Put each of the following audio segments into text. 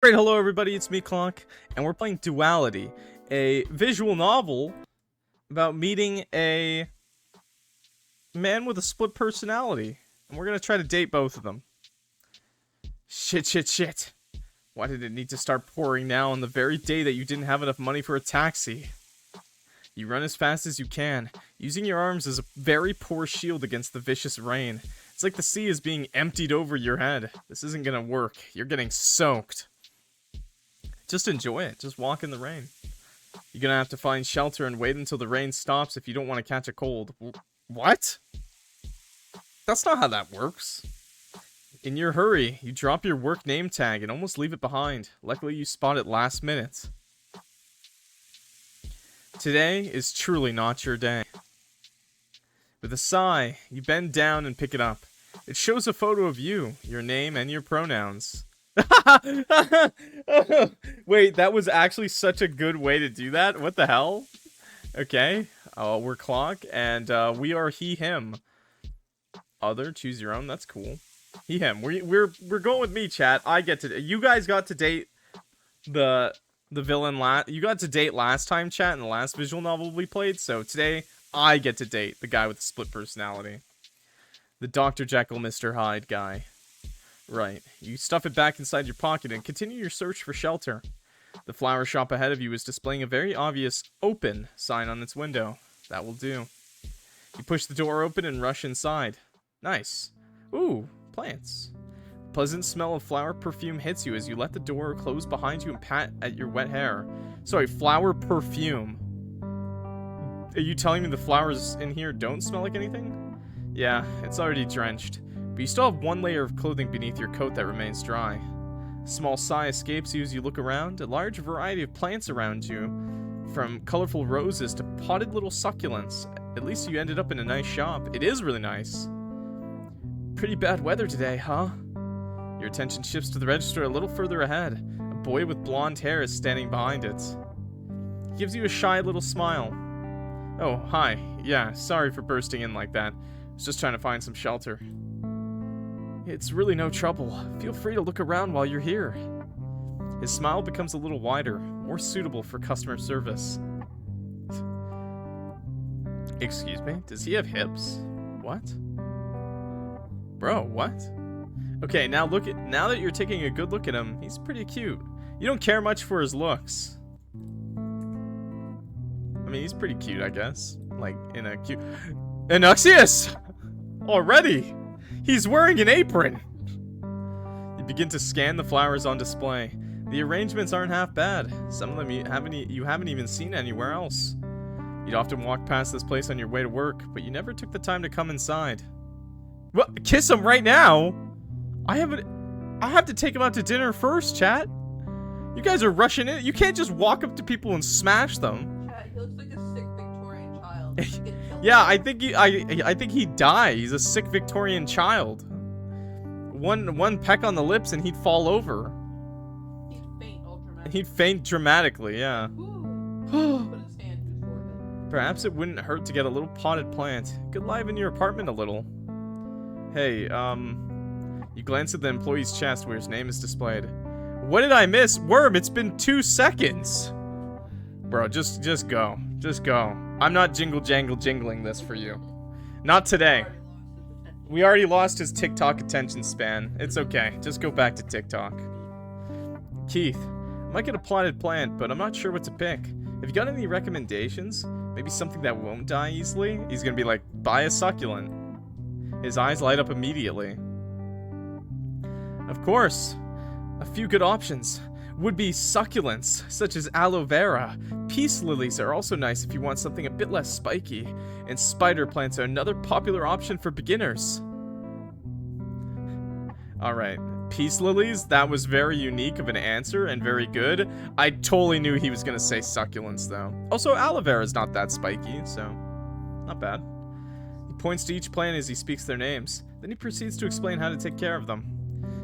Great, hello everybody, it's me, Clock, and we're playing Duality, a visual novel about meeting a man with a split personality. And we're gonna try to date both of them. Shit. Why did it need to start pouring now on the very day that you didn't have enough money for a taxi? You run as fast as you can, using your arms as a very poor shield against the vicious rain. It's like the sea is being emptied over your head. This isn't gonna work. You're getting soaked. Just enjoy it. Just walk in the rain. You're gonna have to find shelter and wait until the rain stops if you don't want to catch a cold. What? That's not how that works. In your hurry, you drop your work name tag and almost leave it behind. Luckily, you spot it last minute. Today is truly not your day. With a sigh, you bend down and pick it up. It shows a photo of you, your name, and your pronouns. Wait, that was actually such a good way to do that. What the hell? Okay, we're Clock, and we are he, him. Other, choose your own. That's cool. He, him. We're going with me, chat. I get to. You guys got to date the villain You got to date last time, chat, in the last visual novel we played. So today, I get to date the guy with the split personality, the Dr. Jekyll, Mr. Hyde guy. Right. You stuff it back inside your pocket and continue your search for shelter. The flower shop ahead of you is displaying a very obvious open sign on its window. That will do. You push the door open and rush inside. Nice. Ooh, plants. A pleasant smell of flower perfume hits you as you let the door close behind you and pat at your wet hair. Sorry, flower perfume. Are you telling me the flowers in here don't smell like anything? Yeah, it's already drenched. But you still have one layer of clothing beneath your coat that remains dry. A small sigh escapes you as you look around. A large variety of plants around you, from colorful roses to potted little succulents. At least you ended up in a nice shop. It is really nice. Pretty bad weather today, huh? Your attention shifts to the register a little further ahead. A boy with blonde hair is standing behind it. He gives you a shy little smile. Oh, hi. Yeah, sorry for bursting in like that. I was just trying to find some shelter. It's really no trouble. Feel free to look around while you're here. His smile becomes a little wider, more suitable for customer service. Excuse me? Does he have hips? What? Bro, what? Okay, now that you're taking a good look at him, he's pretty cute. You don't care much for his looks. I mean, he's pretty cute, I guess. Like, in a cute... Anuxius! Already! He's wearing an apron! You begin to scan the flowers on display. The arrangements aren't half bad. Some of them you haven't even seen anywhere else. You'd often walk past this place on your way to work, but you never took the time to come inside. What? Kiss him right now? I have to take him out to dinner first, chat. You guys are rushing in. You can't just walk up to people and smash them. Chat, he looks like a sick Victorian child. Yeah, I think he'd die. He's a sick Victorian child. One peck on the lips and he'd fall over. He'd faint all dramatically. He'd faint dramatically, yeah. Put his hand to his forehead. Perhaps it wouldn't hurt to get a little potted plant. Could liven your apartment a little. Hey, you glance at the employee's chest where his name is displayed. What did I miss? Worm, it's been 2 seconds. Bro, just go. Just go. I'm not jingling this for you. Not today. We already lost his TikTok attention span. It's okay. Just go back to TikTok. Keith, I might get a plotted plant, but I'm not sure what to pick. Have you got any recommendations? Maybe something that won't die easily? He's gonna be like, buy a succulent. His eyes light up immediately. Of course. A few good options would be succulents, such as aloe vera. Peace lilies are also nice if you want something a bit less spiky. And spider plants are another popular option for beginners. Alright, peace lilies, that was very unique of an answer and very good. I totally knew he was gonna say succulents though. Also, aloe vera is not that spiky, so not bad. He points to each plant as he speaks their names. Then he proceeds to explain how to take care of them.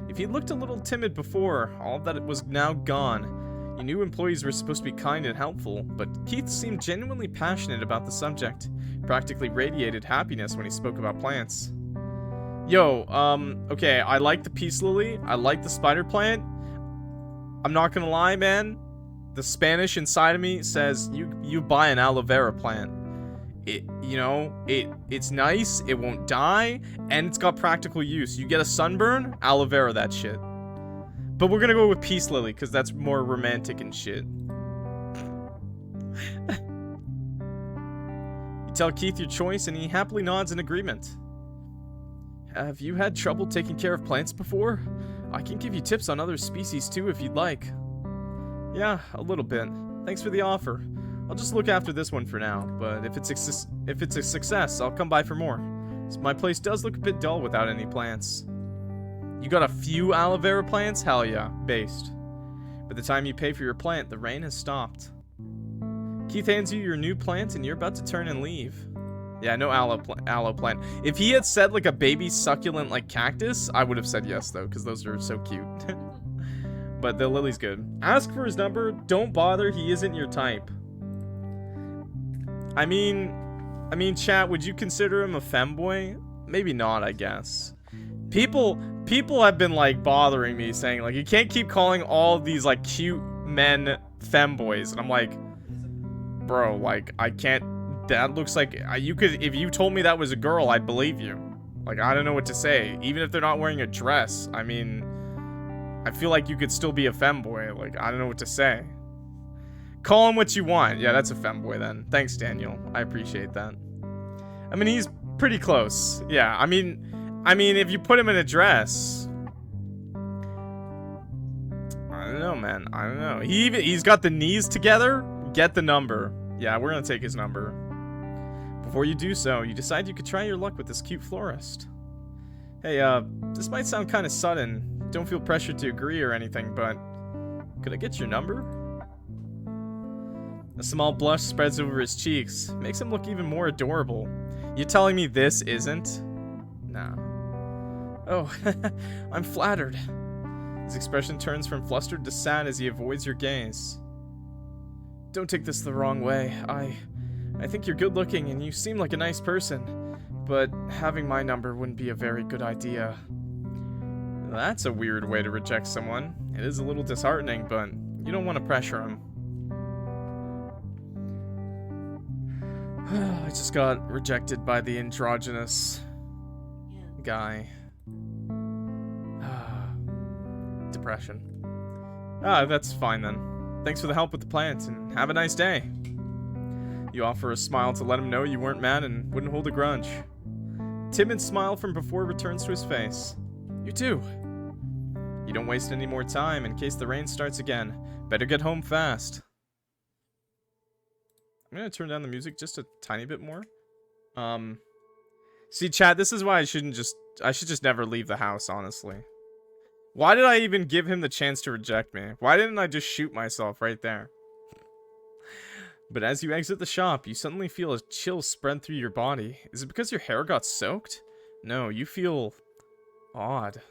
If he looked a little timid before, all of that was now gone. You knew employees were supposed to be kind and helpful, but Keith seemed genuinely passionate about the subject. Practically radiated happiness when he spoke about plants. Yo, okay, I like the peace lily. I like the spider plant. I'm not gonna lie, man. The Spanish inside of me says you buy an aloe vera plant. It's nice, it won't die, and it's got practical use. You get a sunburn, aloe vera that shit. But we're gonna go with peace lily, because that's more romantic and shit. You tell Keith your choice, and he happily nods in agreement. Have you had trouble taking care of plants before? I can give you tips on other species too if you'd like. Yeah, a little bit. Thanks for the offer. I'll just look after this one for now, but if it's a success, I'll come by for more. So my place does look a bit dull without any plants. You got a few aloe vera plants? Hell yeah, based. By the time you pay for your plant, the rain has stopped. Keith hands you your new plant and you're about to turn and leave. Yeah, no aloe plant. If he had said like a baby succulent like cactus, I would have said yes though, because those are so cute. But the lily's good. Ask for his number. Don't bother. He isn't your type. I mean, chat, would you consider him a femboy? Maybe not, I guess. People have been like bothering me saying like you can't keep calling all these like cute men femboys, and I'm like, bro, like I can't. That looks like you could. If you told me that was a girl, I'd believe you. Like I don't know what to say. Even if they're not wearing a dress, I mean, I feel like you could still be a femboy. Like I don't know what to say. Call him what you want. Yeah, that's a femboy then. Thanks, Daniel. I appreciate that. I mean, he's pretty close. Yeah, I mean, if you put him in a dress, I don't know, man. I don't know. He's got the knees together. Get the number. Yeah, we're gonna take his number. Before you do so, you decide you could try your luck with this cute florist. Hey, this might sound kind of sudden. Don't feel pressured to agree or anything, but could I get your number? A small blush spreads over his cheeks, makes him look even more adorable. You telling me this isn't? Nah. Oh, I'm flattered. His expression turns from flustered to sad as he avoids your gaze. Don't take this the wrong way. I think you're good looking and you seem like a nice person, but having my number wouldn't be a very good idea. That's a weird way to reject someone. It is a little disheartening, but you don't want to pressure him. I just got rejected by the androgynous guy. Depression. That's fine then. Thanks for the help with the plant, and have a nice day. You offer a smile to let him know you weren't mad and wouldn't hold a grudge. Timid smile from before returns to his face. You too. You don't waste any more time in case the rain starts again. Better get home fast. I'm gonna turn down the music just a tiny bit more. See, chat, this is why I should just never leave the house, honestly. Why did I even give him the chance to reject me? Why didn't I just shoot myself right there? But as you exit the shop, you suddenly feel a chill spread through your body. Is it because your hair got soaked? No, you feel odd.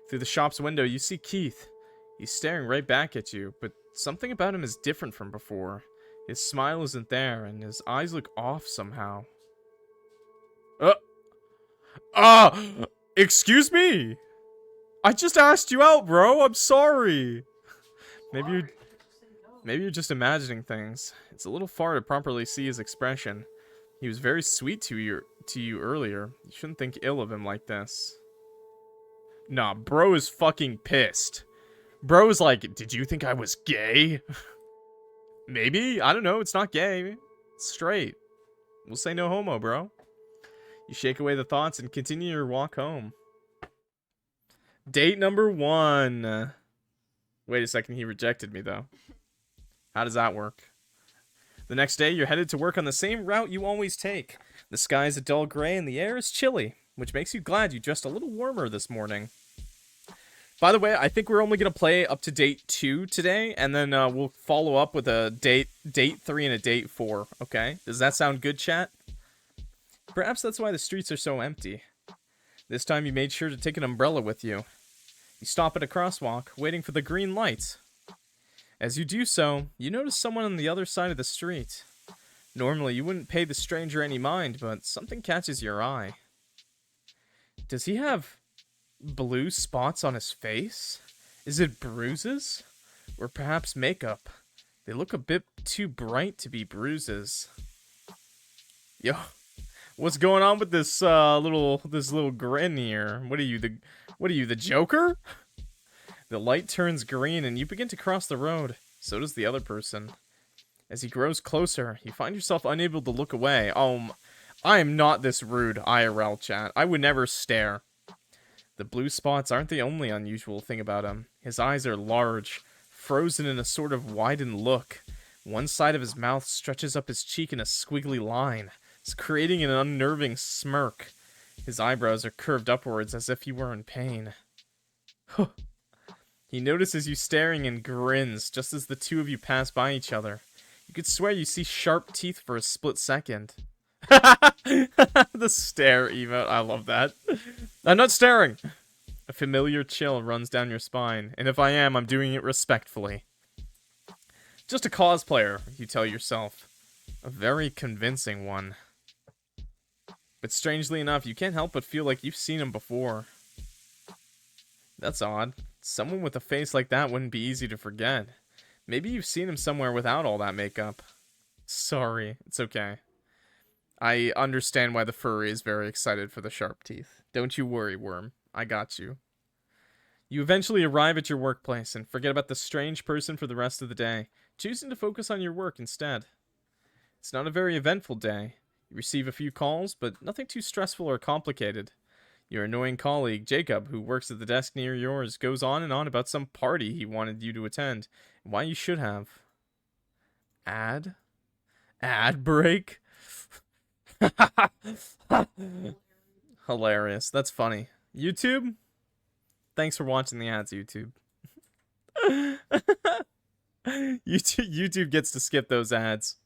Through the shop's window, you see Keith. He's staring right back at you, but something about him is different from before. His smile isn't there, and his eyes look off somehow. Excuse me? I just asked you out, bro. I'm sorry. Maybe you're just imagining things. It's a little far to properly see his expression. He was very sweet to you earlier. You shouldn't think ill of him like this. Nah, bro is fucking pissed. Bro is like, did you think I was gay? Maybe. I don't know. It's not gay. It's straight. We'll say no homo, bro. You shake away the thoughts and continue your walk home. Date number 1. Wait a second. He rejected me, though. How does that work? The next day, you're headed to work on the same route you always take. The sky is a dull gray and the air is chilly, which makes you glad you dressed a little warmer this morning. By the way, I think we're only going to play up to date 2 today, and then we'll follow up with a date 3 and a date 4, okay? Does that sound good, chat? Perhaps that's why the streets are so empty. This time you made sure to take an umbrella with you. You stop at a crosswalk, waiting for the green light. As you do so, you notice someone on the other side of the street. Normally, you wouldn't pay the stranger any mind, but something catches your eye. Does he have blue spots on his face? Is it bruises? Or perhaps makeup? They look a bit too bright to be bruises. Yo, what's going on with this little grin here? What are you, the Joker? The light turns green and you begin to cross the road. So does the other person. As he grows closer, you find yourself unable to look away. I am not this rude, IRL chat. I would never stare. The blue spots aren't the only unusual thing about him. His eyes are large, frozen in a sort of widened look. One side of his mouth stretches up his cheek in a squiggly line. It's creating an unnerving smirk. His eyebrows are curved upwards as if he were in pain. He notices you staring and grins just as the two of you pass by each other. You could swear you see sharp teeth for a split second. The stare emote, I love that. I'm not staring. A familiar chill runs down your spine, and if I am, I'm doing it respectfully. Just a cosplayer, you tell yourself. A very convincing one. But strangely enough, you can't help but feel like you've seen him before. That's odd. Someone with a face like that wouldn't be easy to forget. Maybe you've seen him somewhere without all that makeup. Sorry, it's okay. I understand why the furry is very excited for the sharp teeth. Don't you worry, Worm. I got you. You eventually arrive at your workplace and forget about the strange person for the rest of the day, choosing to focus on your work instead. It's not a very eventful day. You receive a few calls, but nothing too stressful or complicated. Your annoying colleague, Jacob, who works at the desk near yours, goes on and on about some party he wanted you to attend, and why you should have. Ad? Ad break? Hilarious. That's funny. YouTube? Thanks for watching the ads, YouTube. YouTube gets to skip those ads.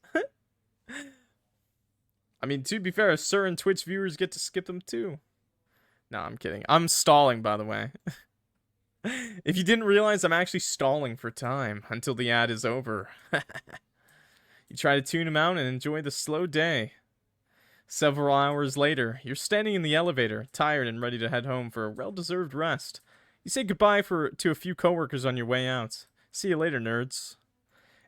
I mean, to be fair, certain Twitch viewers get to skip them too. No, I'm kidding. I'm stalling, by the way. If you didn't realize, I'm actually stalling for time until the ad is over. You try to tune him out and enjoy the slow day. Several hours later, you're standing in the elevator, tired and ready to head home for a well-deserved rest. You say goodbye to a few coworkers on your way out. See you later, nerds.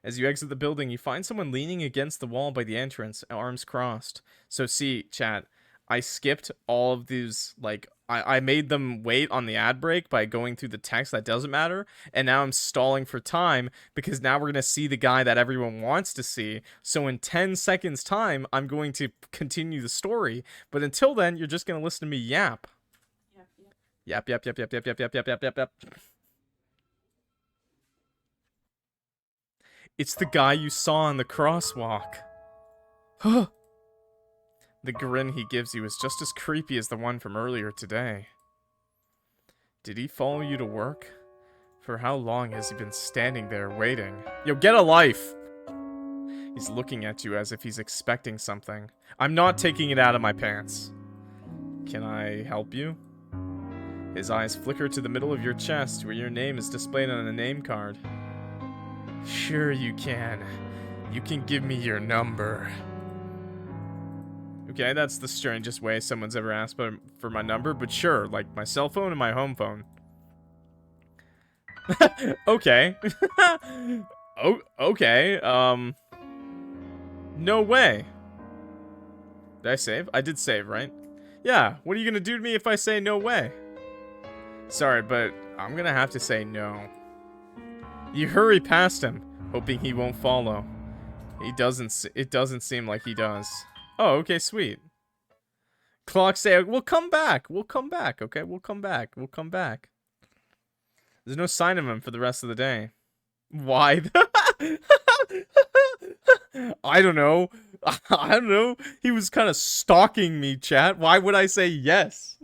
As you exit the building, you find someone leaning against the wall by the entrance, arms crossed. So see, chat, I skipped all of these, like, I made them wait on the ad break by going through the text that doesn't matter, and now I'm stalling for time, because now we're going to see the guy that everyone wants to see, so in 10 seconds time, I'm going to continue the story, but until then, you're just going to listen to me yap. Yap, yap, yap, yap, yap, yap, yap, yap, yap, yap, yap. It's the guy you saw in the crosswalk. Huh. The grin he gives you is just as creepy as the one from earlier today. Did he follow you to work? For how long has he been standing there waiting? Yo, get a life! He's looking at you as if he's expecting something. I'm not taking it out of my pants. Can I help you? His eyes flicker to the middle of your chest where your name is displayed on a name card. Sure you can. You can give me your number. Okay, that's the strangest way someone's ever asked for my number, but sure, like my cell phone and my home phone. Okay. Oh, okay. No way. Did I save? I did save, right? Yeah, what are you gonna do to me if I say no way? Sorry, but I'm gonna have to say no. You hurry past him, hoping he won't follow. It doesn't seem like he does. Oh, okay, sweet. Clock say, we'll come back. We'll come back, okay? We'll come back. We'll come back. There's no sign of him for the rest of the day. Why? I don't know. I don't know. He was kind of stalking me, chat. Why would I say yes?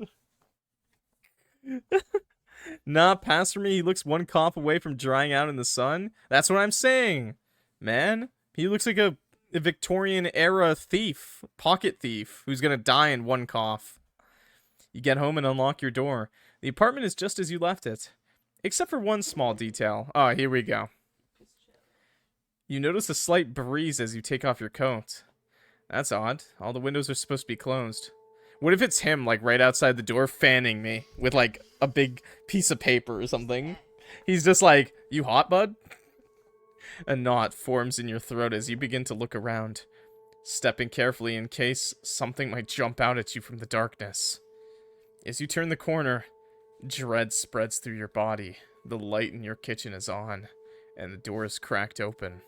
Nah, pass for me. He looks one cough away from drying out in the sun. That's what I'm saying, man. He looks like a Victorian era thief, pocket thief, who's gonna die in one cough. You get home and unlock your door. The apartment is just as you left it, except for one small detail. Oh, here we go. You notice a slight breeze as you take off your coat. That's odd. All the windows are supposed to be closed. What if it's him, like, right outside the door fanning me with, like, a big piece of paper or something? He's just like, you hot, bud? A knot forms in your throat as you begin to look around, stepping carefully in case something might jump out at you from the darkness. As you turn the corner, dread spreads through your body. The light in your kitchen is on, and the door is cracked open.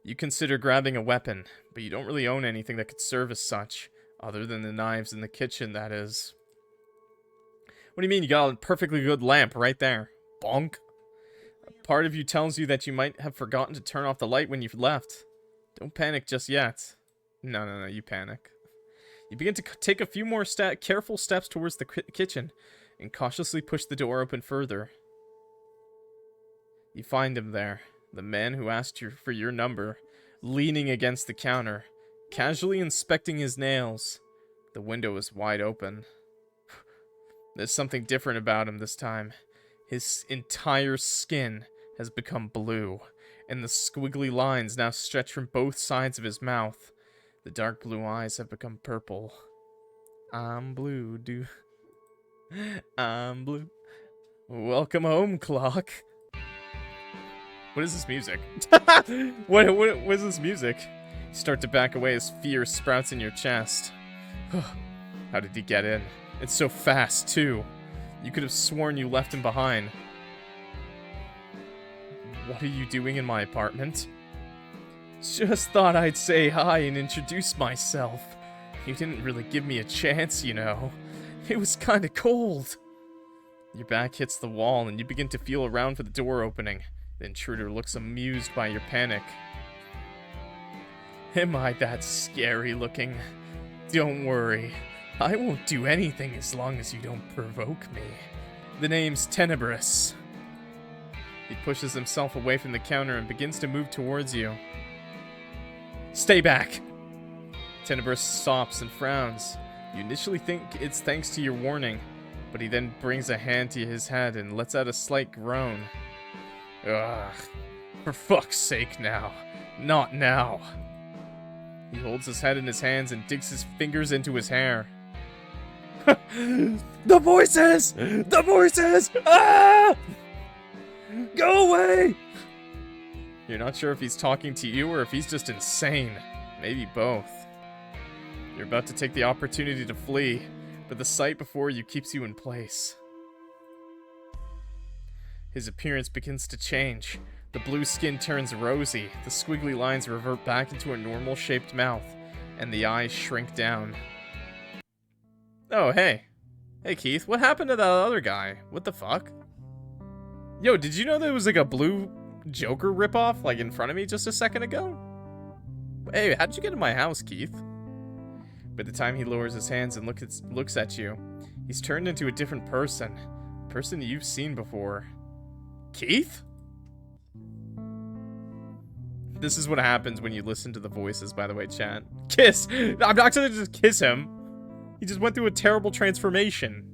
You consider grabbing a weapon, but you don't really own anything that could serve as such, other than the knives in the kitchen, that is. What do you mean? You got a perfectly good lamp right there. Bonk. A part of you tells you that you might have forgotten to turn off the light when you left. Don't panic just yet. No, you panic. You begin to take a few more careful steps towards the kitchen, and cautiously push the door open further. You find him there, the man who asked you for your number, leaning against the counter, casually inspecting his nails. The window is wide open. There's something different about him this time. His entire skin has become blue, and the squiggly lines now stretch from both sides of his mouth. The dark blue eyes have become purple. I'm blue, dude. I'm blue. Welcome home, clock. What is this music? What is this music? You start to back away as fear sprouts in your chest. How did he get in? It's so fast, too. You could have sworn you left him behind. What are you doing in my apartment? Just thought I'd say hi and introduce myself. You didn't really give me a chance, you know. It was kinda cold. Your back hits the wall and you begin to feel around for the door opening. The intruder looks amused by your panic. Am I that scary looking? Don't worry. I won't do anything as long as you don't provoke me. The name's Tenebris. He pushes himself away from the counter and begins to move towards you. Stay back! Tenebris stops and frowns. You initially think it's thanks to your warning, but he then brings a hand to his head and lets out a slight groan. Ugh. For fuck's sake now. Not now. He holds his head in his hands and digs his fingers into his hair. The voices! The voices! Ah! Go away! You're not sure if he's talking to you or if he's just insane. Maybe both. You're about to take the opportunity to flee, but the sight before you keeps you in place. His appearance begins to change. The blue skin turns rosy, the squiggly lines revert back into a normal-shaped mouth, and the eyes shrink down. Oh, hey. Hey, Keith, what happened to that other guy? What the fuck? Yo, did you know there was like a blue Joker ripoff like in front of me just a second ago? Hey, how'd you get in my house, Keith? By the time he lowers his hands and looks at you, he's turned into a different person. A person you've seen before. Keith? This is what happens when you listen to the voices, by the way, chat. Kiss! I'm not gonna just kiss him. He just went through a terrible transformation.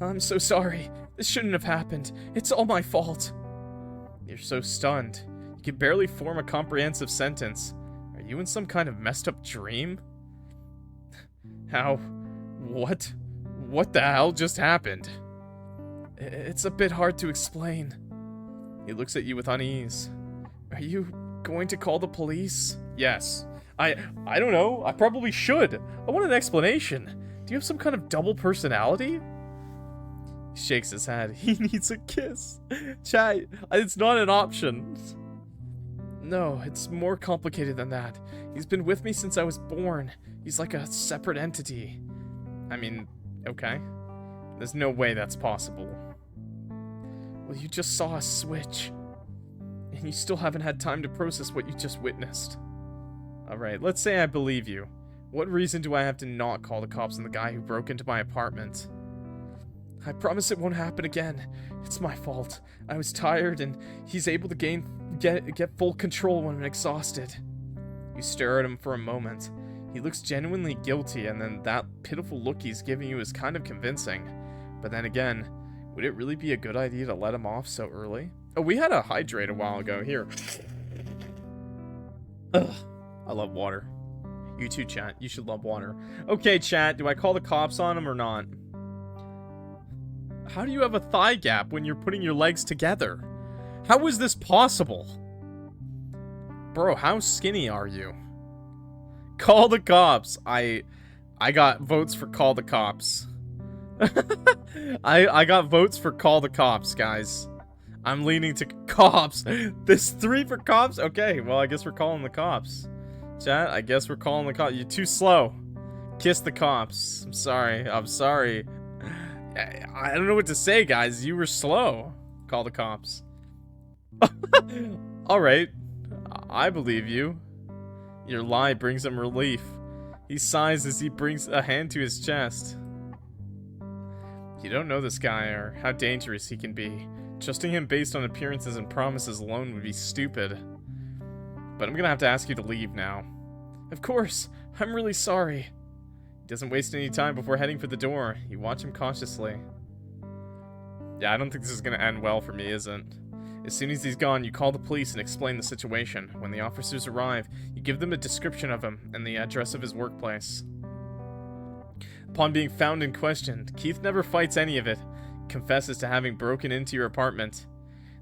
I'm so sorry. This shouldn't have happened. It's all my fault. You're so stunned. You can barely form a comprehensive sentence. Are you in some kind of messed up dream? How? What? What the hell just happened? It's a bit hard to explain. He looks at you with unease. Are you going to call the police? Yes. I don't know. I probably should. I want an explanation. Do you have some kind of double personality? He shakes his head. He needs a kiss. Chat, it's not an option. No, it's more complicated than that. He's been with me since I was born. He's like a separate entity. I mean, okay. There's no way that's possible. Well, you just saw a switch. And you still haven't had time to process what you just witnessed. Alright, let's say I believe you. What reason do I have to not call the cops on the guy who broke into my apartment? I promise it won't happen again. It's my fault. I was tired and he's able to get full control when I'm exhausted. You stare at him for a moment. He looks genuinely guilty, and then that pitiful look he's giving you is kind of convincing. But then again, would it really be a good idea to let him off so early? Oh, we had a hydrate a while ago. Here. Ugh. I love water. You too, chat. You should love water. Okay, chat. Do I call the cops on him or not? How do you have a thigh gap when you're putting your legs together? How is this possible? Bro, how skinny are you? Call the cops. I got votes for call the cops. I got votes for call the cops, guys. I'm leaning to cops. This 3 for cops? Okay, well, I guess we're calling the cops. Chat, I guess we're calling the cops. You're too slow. Kiss the cops. I'm sorry. I'm sorry. I don't know what to say, guys. You were slow. Call the cops. Alright. I believe you. Your lie brings him relief. He sighs as he brings a hand to his chest. You don't know this guy or how dangerous he can be. Trusting him based on appearances and promises alone would be stupid. But I'm gonna have to ask you to leave now. Of course. I'm really sorry. He doesn't waste any time before heading for the door. You watch him cautiously. Yeah, I don't think this is gonna end well for me, is it? As soon as he's gone, you call the police and explain the situation. When the officers arrive, you give them a description of him and the address of his workplace. Upon being found and questioned, Keith never fights any of it. Confesses to having broken into your apartment.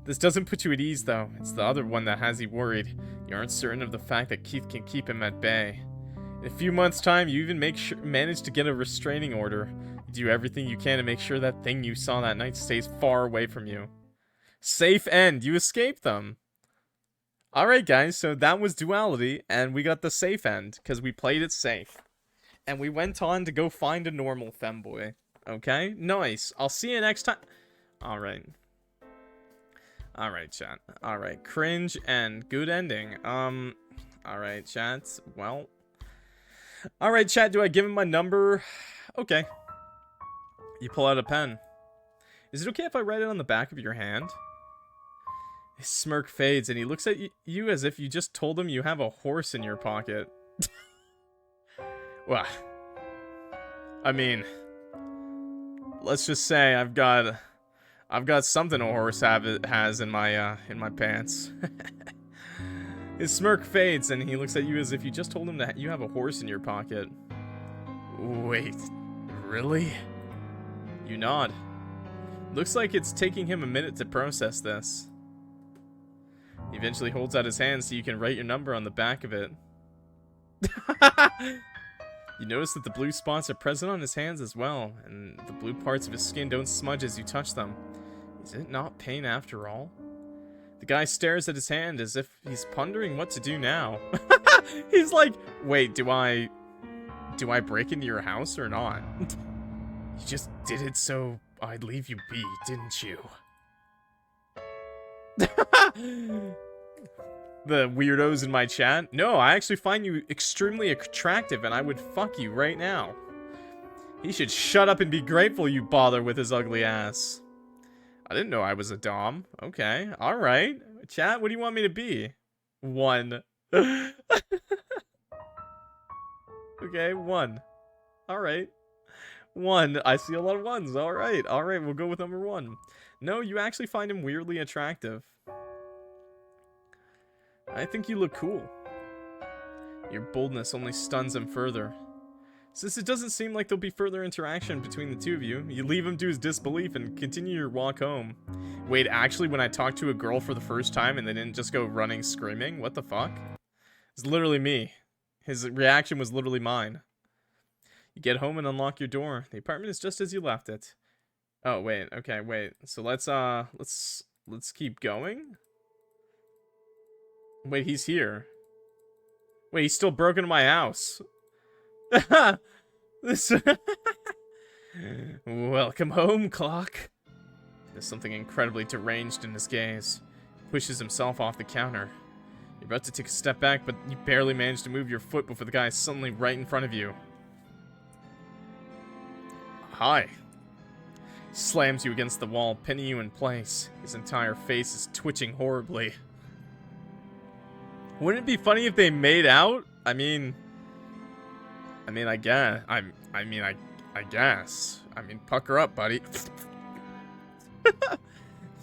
This doesn't put you at ease, though. It's the other one that has you worried. You aren't certain of the fact that Keith can keep him at bay. In a few months' time, you even manage to get a restraining order. You do everything you can to make sure that thing you saw that night stays far away from you. Safe end. You escaped them. Alright, guys, so that was Duality, and we got the safe end, because we played it safe. And we went on to go find a normal femboy. Okay? Nice. I'll see you next time. Alright. Alright, chat. Alright. Cringe and good ending. Alright, chat. Well. Alright, chat. Do I give him my number? Okay. You pull out a pen. Is it okay if I write it on the back of your hand? His smirk fades, and he looks at you as if you just told him you have a horse in your pocket. Well, I mean, let's just say I've got something a horse has in my pants. His smirk fades, and he looks at you as if you just told him that you have a horse in your pocket. Wait, really? You nod. Looks like it's taking him a minute to process this. He eventually holds out his hand so you can write your number on the back of it. You notice that the blue spots are present on his hands as well, and the blue parts of his skin don't smudge as you touch them. Is it not pain after all? The guy stares at his hand as if he's pondering what to do now. He's like, wait, do I break into your house or not? You just did it so I'd leave you be, didn't you? The weirdos in my chat. No, I actually find you extremely attractive and I would fuck you right now. He should shut up and be grateful you bother with his ugly ass. I didn't know I was a dom. Okay, alright. Chat, what do you want me to be? 1. Okay, 1. Alright. 1. I see a lot of 1s. Alright, alright, we'll go with number 1. No, you actually find him weirdly attractive. I think you look cool. Your boldness only stuns him further. Since it doesn't seem like there'll be further interaction between the two of you, you leave him to his disbelief and continue your walk home. Wait, actually, when I talked to a girl for the first time and they didn't just go running screaming? What the fuck? It's literally me. His reaction was literally mine. You get home and unlock your door. The apartment is just as you left it. Oh, wait. Okay, wait. So let's keep going? Wait, he's here. Wait, he's still broken into my house. This Welcome home, Clock. There's something incredibly deranged in his gaze. He pushes himself off the counter. You're about to take a step back, but you barely manage to move your foot before the guy is suddenly right in front of you. Hi. He slams you against the wall, pinning you in place. His entire face is twitching horribly. Wouldn't it be funny if they made out? I guess. I guess. Pucker up, buddy.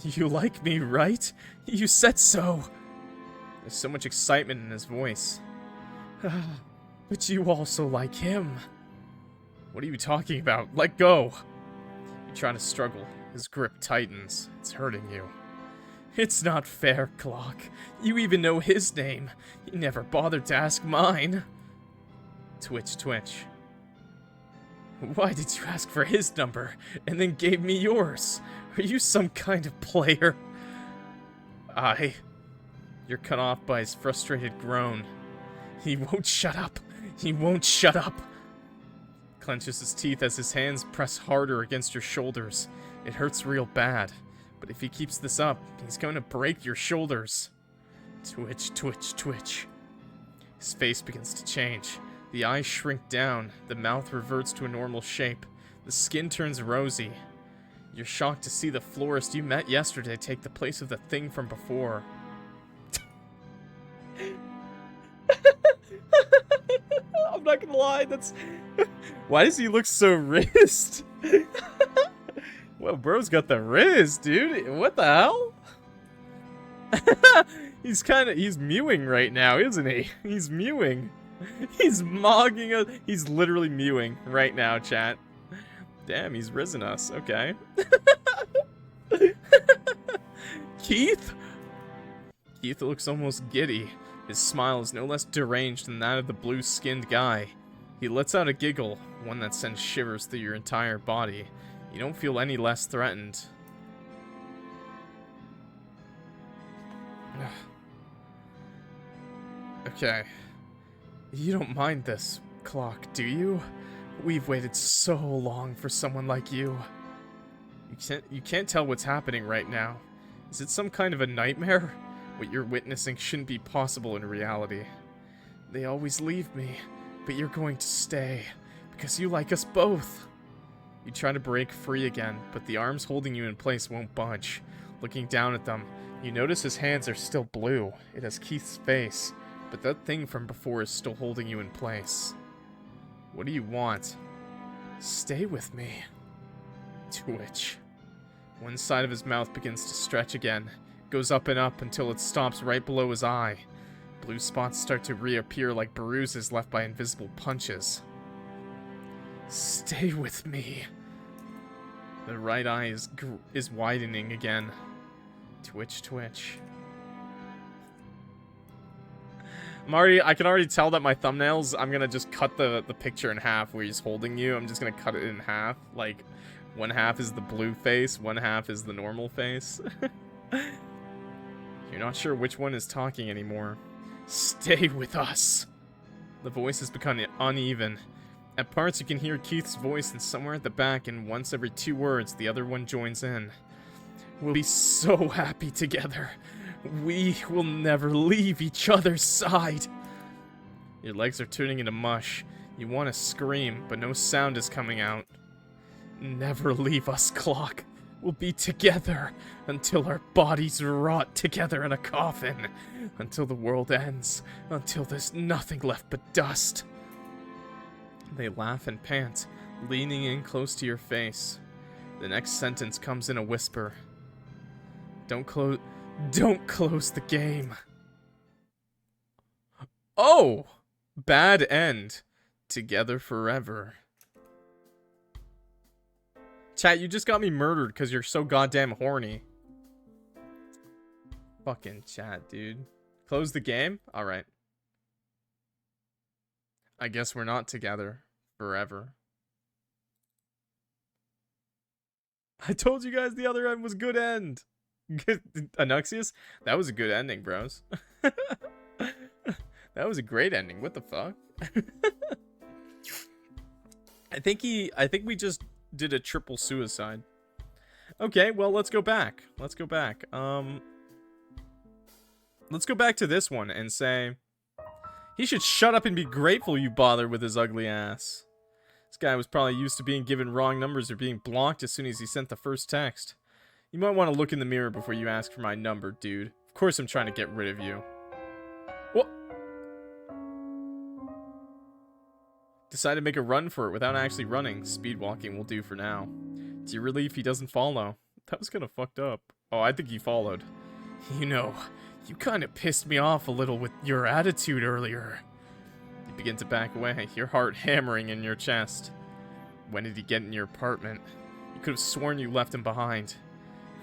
You like me, right? You said so. There's so much excitement in his voice. But you also like him. What are you talking about? Let go. You try to struggle. His grip tightens. It's hurting you. It's not fair, Clock. You even know his name. You never bothered to ask mine. Twitch, twitch. Why did you ask for his number and then gave me yours? Are you some kind of player? You're cut off by his frustrated groan. He won't shut up. He won't shut up. Clenches his teeth as his hands press harder against your shoulders. It hurts real bad. But if he keeps this up, he's going to break your shoulders. Twitch, twitch, twitch. His face begins to change. The eyes shrink down. The mouth reverts to a normal shape. The skin turns rosy. You're shocked to see the florist you met yesterday take the place of the thing from before. I'm not gonna lie, that's... Why does he look so rizzed? Well, bro's got the rizz, dude. What the hell? He's mewing right now, isn't he? He's mewing. He's mogging us. He's literally mewing right now, chat. Damn, he's risen us. Okay. Keith? Keith looks almost giddy. His smile is no less deranged than that of the blue-skinned guy. He lets out a giggle, one that sends shivers through your entire body. You don't feel any less threatened. Okay. You don't mind this, Clock, do you? We've waited so long for someone like you. You can't tell what's happening right now. Is it some kind of a nightmare? What you're witnessing shouldn't be possible in reality. They always leave me, but you're going to stay, because you like us both. You try to break free again, but the arms holding you in place won't budge. Looking down at them, you notice his hands are still blue. It has Keith's face, but that thing from before is still holding you in place. What do you want? Stay with me. Twitch. One side of his mouth begins to stretch again. It goes up and up until it stops right below his eye. Blue spots start to reappear like bruises left by invisible punches. Stay with me. The right eye is widening again. Twitch, twitch. I can already tell that my thumbnails, I'm gonna just cut the picture in half where he's holding you. I'm just gonna cut it in half. Like, one half is the blue face, one half is the normal face. You're not sure which one is talking anymore. Stay with us. The voice has become uneven. At parts, you can hear Keith's voice, and somewhere at the back, and once every 2 words, the other one joins in. We'll be so happy together. We will never leave each other's side. Your legs are turning into mush. You want to scream, but no sound is coming out. Never leave us, Clock. We'll be together until our bodies rot together in a coffin. Until the world ends. Until there's nothing left but dust. They laugh and pant, leaning in close to your face. The next sentence comes in a whisper. Don't close the game. Oh! Bad end. Together forever. Chat, you just got me murdered because you're so goddamn horny. Fucking chat, dude. Close the game? Alright. I guess we're not together forever. I told you guys the other end was good end. Anuxius? That was a good ending, bros. That was a great ending. What the fuck? I think we just did a triple suicide. Okay, well, let's go back. Let's go back. Let's go back to this one and say he should shut up and be grateful you bothered with his ugly ass. This guy was probably used to being given wrong numbers or being blocked as soon as he sent the first text. You might want to look in the mirror before you ask for my number, dude. Of course I'm trying to get rid of you. What? Decide to make a run for it without actually running. Speed walking will do for now. To your relief, he doesn't follow. That was kind of fucked up. Oh, I think he followed. You know, you kind of pissed me off a little with your attitude earlier. You begin to back away, your heart hammering in your chest. When did he get in your apartment? You could have sworn you left him behind.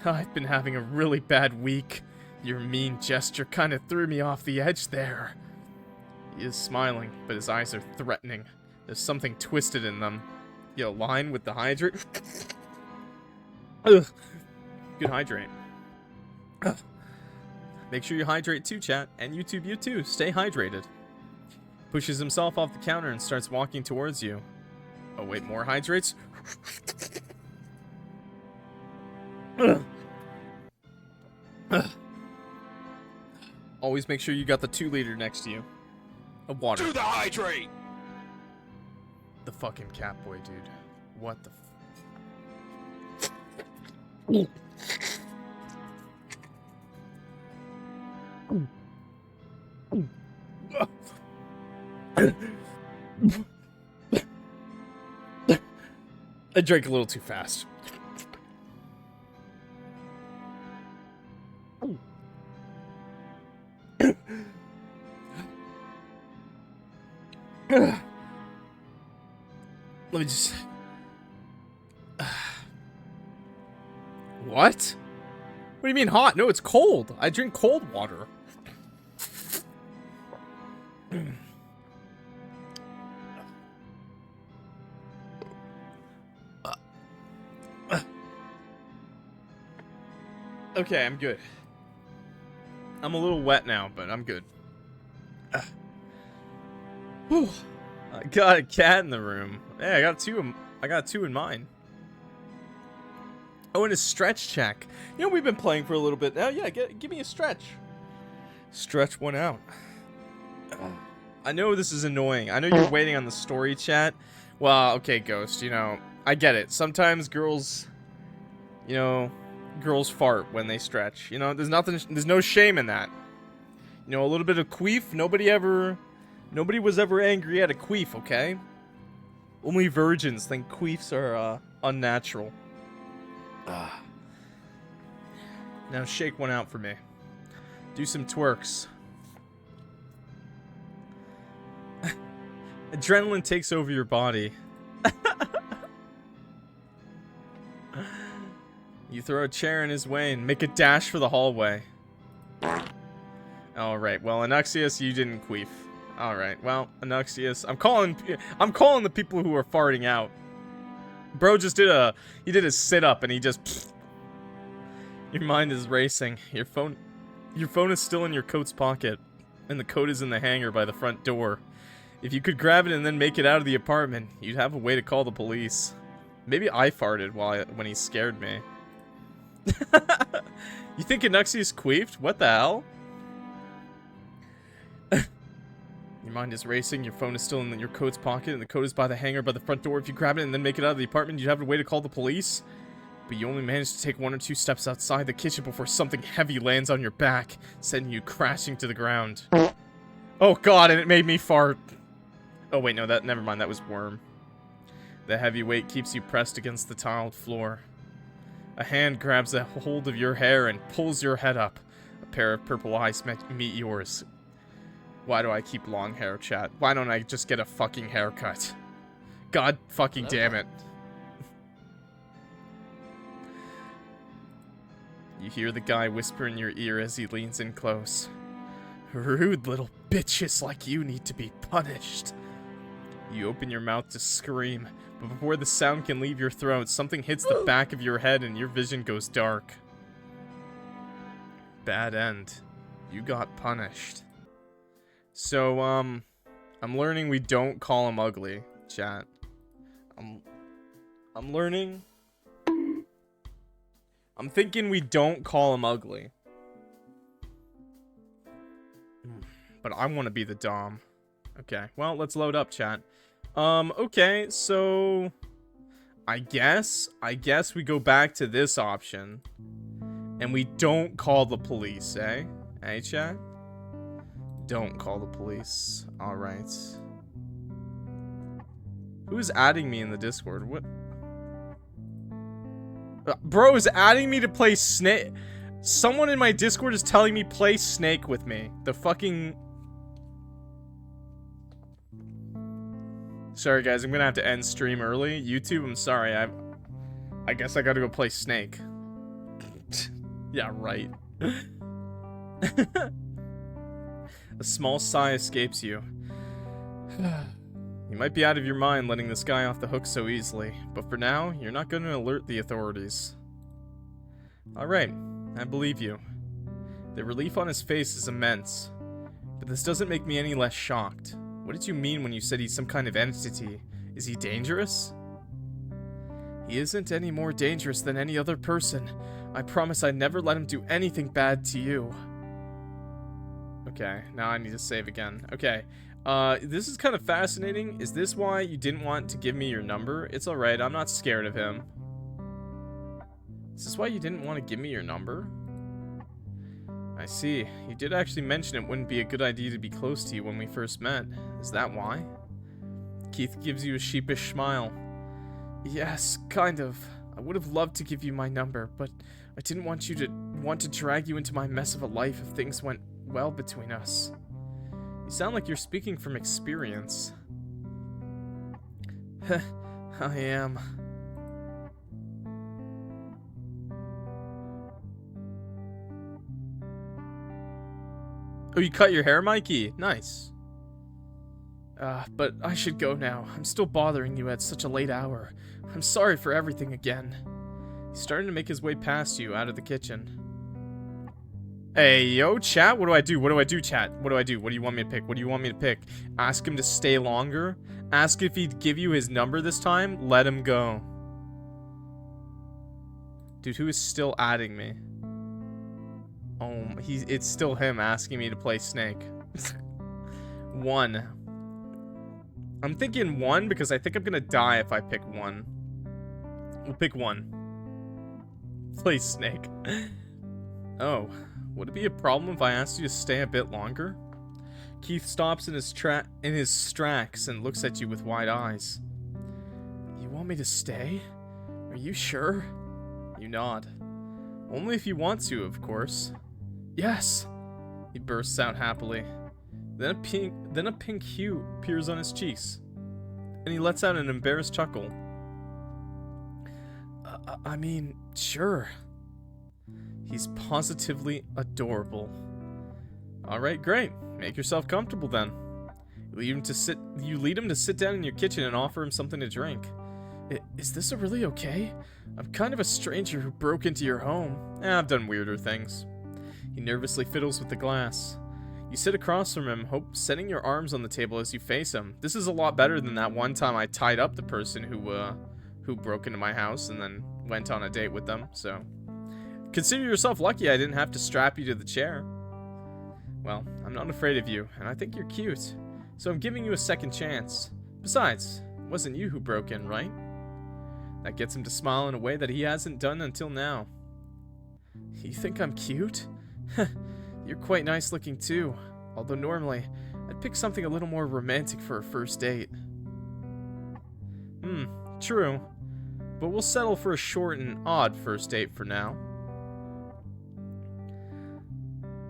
I've been having a really bad week. Your mean gesture kind of threw me off the edge there. He is smiling, but his eyes are threatening. There's something twisted in them. You align with the hydrate. Ugh. Good hydrate. Ugh. Make sure you hydrate too, chat. And YouTube, you too. Stay hydrated. Pushes himself off the counter and starts walking towards you. Oh wait, more hydrates? Ugh. Ugh. Always make sure you got the 2-liter next to you. Of water. Do the hydrate! The fucking Catboy, dude. What the I drank a little too fast. Let me just... What? What do you mean hot? No, it's cold. I drink cold water. Okay, I'm good. I'm a little wet now, but I'm good. Whew. I got a cat in the room. Yeah, I got two in mine. Oh, and a stretch check. You know, we've been playing for a little bit now. Yeah, give me a stretch. Stretch one out. I know this is annoying. I know you're waiting on the story chat. Well, okay, Ghost, you know, I get it. Sometimes girls, you know, girls fart when they stretch. You know, there's no shame in that. You know, a little bit of queef. Nobody was ever angry at a queef, okay? Only virgins think queefs are unnatural. Now shake one out for me. Do some twerks. Adrenaline takes over your body. You throw a chair in his way and make a dash for the hallway. Alright, well, Anuxius, you didn't queef. Alright, well, Anuxius, I'm calling the people who are farting out. Bro just did a sit-up and he just... Your mind is racing. Your phone is still in your coat's pocket. And the coat is in the hanger by the front door. If you could grab it and then make it out of the apartment, you'd have a way to call the police. Maybe I farted when he scared me. You think Anuxius queefed? What the hell? Your mind is racing, your phone is still in your coat's pocket, and the coat is by the hanger by the front door. If you grab it and then make it out of the apartment, you'd have a way to call the police. But you only managed to take 1 or 2 steps outside the kitchen before something heavy lands on your back, sending you crashing to the ground. Oh god, and it made me fart. Oh wait, no, never mind, that was Worm. The heavy weight keeps you pressed against the tiled floor. A hand grabs a hold of your hair and pulls your head up. A pair of purple eyes meet yours. Why do I keep long hair, chat? Why don't I just get a fucking haircut? God fucking damn it. You hear the guy whisper in your ear as he leans in close. Rude little bitches like you need to be punished. You open your mouth to scream, but before the sound can leave your throat, something hits the back of your head and your vision goes dark. Bad end. You got punished. So, I'm learning we don't call him ugly, chat. I'm learning. I'm thinking we don't call him ugly. But I want to be the Dom. Okay, well, let's load up, chat. Okay, so... I guess we go back to this option. And we don't call the police, eh? Eh, chat? Don't call the police. Alright. Who's adding me in the Discord? What? Bro is adding me to play Snake. Someone in my Discord is telling me play Snake with me. The fucking... Sorry guys, I'm gonna have to end stream early. YouTube, I'm sorry. I guess I gotta go play Snake. Yeah, right. A small sigh escapes you. You might be out of your mind letting this guy off the hook so easily, but for now, you're not going to alert the authorities. Alright, I believe you. The relief on his face is immense, but this doesn't make me any less shocked. What did you mean when you said he's some kind of entity? Is he dangerous? He isn't any more dangerous than any other person. I promise I'd never let him do anything bad to you. Okay, now I need to save again. Okay, this is kind of fascinating. Is this why you didn't want to give me your number? It's alright, I'm not scared of him. Is this why you didn't want to give me your number? I see. You did actually mention it wouldn't be a good idea to be close to you when we first met. Is that why? Keith gives you a sheepish smile. Yes, kind of. I would have loved to give you my number, but I didn't want to drag you into my mess of a life if things went well between us. You sound like you're speaking from experience. I am. Oh, you cut your hair, Mikey? Nice. But I should go now. I'm still bothering you at such a late hour. I'm sorry for everything again. He's starting to make his way past you, out of the kitchen. Hey, yo, chat, what do I do? What do I do, chat? What do I do? What do you want me to pick? What do you want me to pick? Ask him to stay longer? Ask if he'd give you his number this time? Let him go. Dude, who is still adding me? Oh, it's still him asking me to play Snake. 1. I'm thinking 1 because I think I'm gonna die if I pick 1. We'll pick 1. Play Snake. Oh, would it be a problem if I asked you to stay a bit longer? Keith stops in his tracks and looks at you with wide eyes. You want me to stay? Are you sure? You nod. Only if you want to, of course. Yes! He bursts out happily. Then a pink hue appears on his cheeks, and he lets out an embarrassed chuckle. I mean, sure. He's positively adorable. Alright, great. Make yourself comfortable then. You lead him to sit down in your kitchen and offer him something to drink. Is this really okay? I'm kind of a stranger who broke into your home. I've done weirder things. He nervously fiddles with the glass. You sit across from him, setting your arms on the table as you face him. This is a lot better than that one time I tied up the person who broke into my house and then went on a date with them, so. Consider yourself lucky I didn't have to strap you to the chair. Well, I'm not afraid of you, and I think you're cute, so I'm giving you a second chance. Besides, it wasn't you who broke in, right? That gets him to smile in a way that he hasn't done until now. You think I'm cute? You're quite nice looking too, although normally, I'd pick something a little more romantic for a first date. True, but we'll settle for a short and odd first date for now.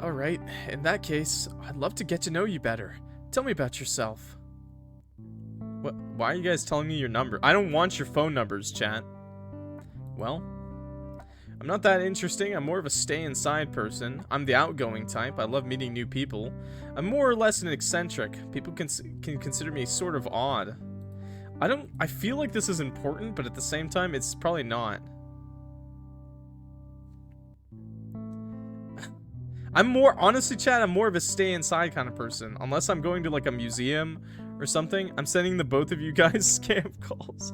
Alright, in that case, I'd love to get to know you better. Tell me about yourself. What? Why are you guys telling me your number? I don't want your phone numbers, chat. Well, I'm not that interesting. I'm more of a stay-inside person. I'm the outgoing type. I love meeting new people. I'm more or less an eccentric. People can consider me sort of odd. I feel like this is important, but at the same time, it's probably not. Honestly, chat, I'm more of a stay-inside kind of person. Unless I'm going to, like, a museum or something. I'm sending the both of you guys scam calls.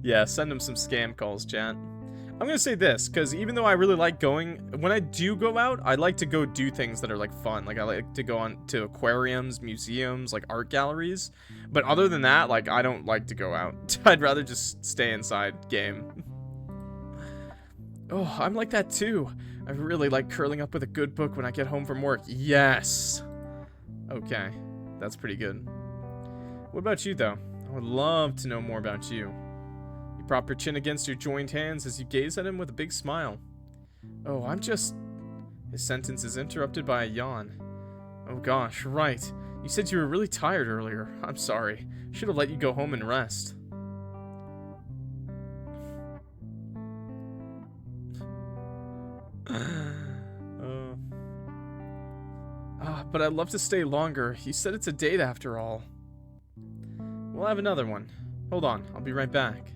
Yeah, send them some scam calls, chat. I'm gonna say this, because even though I really like going, when I do go out, I like to go do things that are, like, fun. Like, I like to go on to aquariums, museums, like, art galleries. But other than that, like, I don't like to go out. I'd rather just stay inside game. Oh, I'm like that too. I really like curling up with a good book when I get home from work. Yes! Okay, that's pretty good. What about you, though? I would love to know more about you. You prop your chin against your joined hands as you gaze at him with a big smile. Oh, I'm just... His sentence is interrupted by a yawn. Oh gosh, right. You said you were really tired earlier. I'm sorry. Should have let you go home and rest. But I'd love to stay longer. You said it's a date after all. We'll have another one. Hold on, I'll be right back.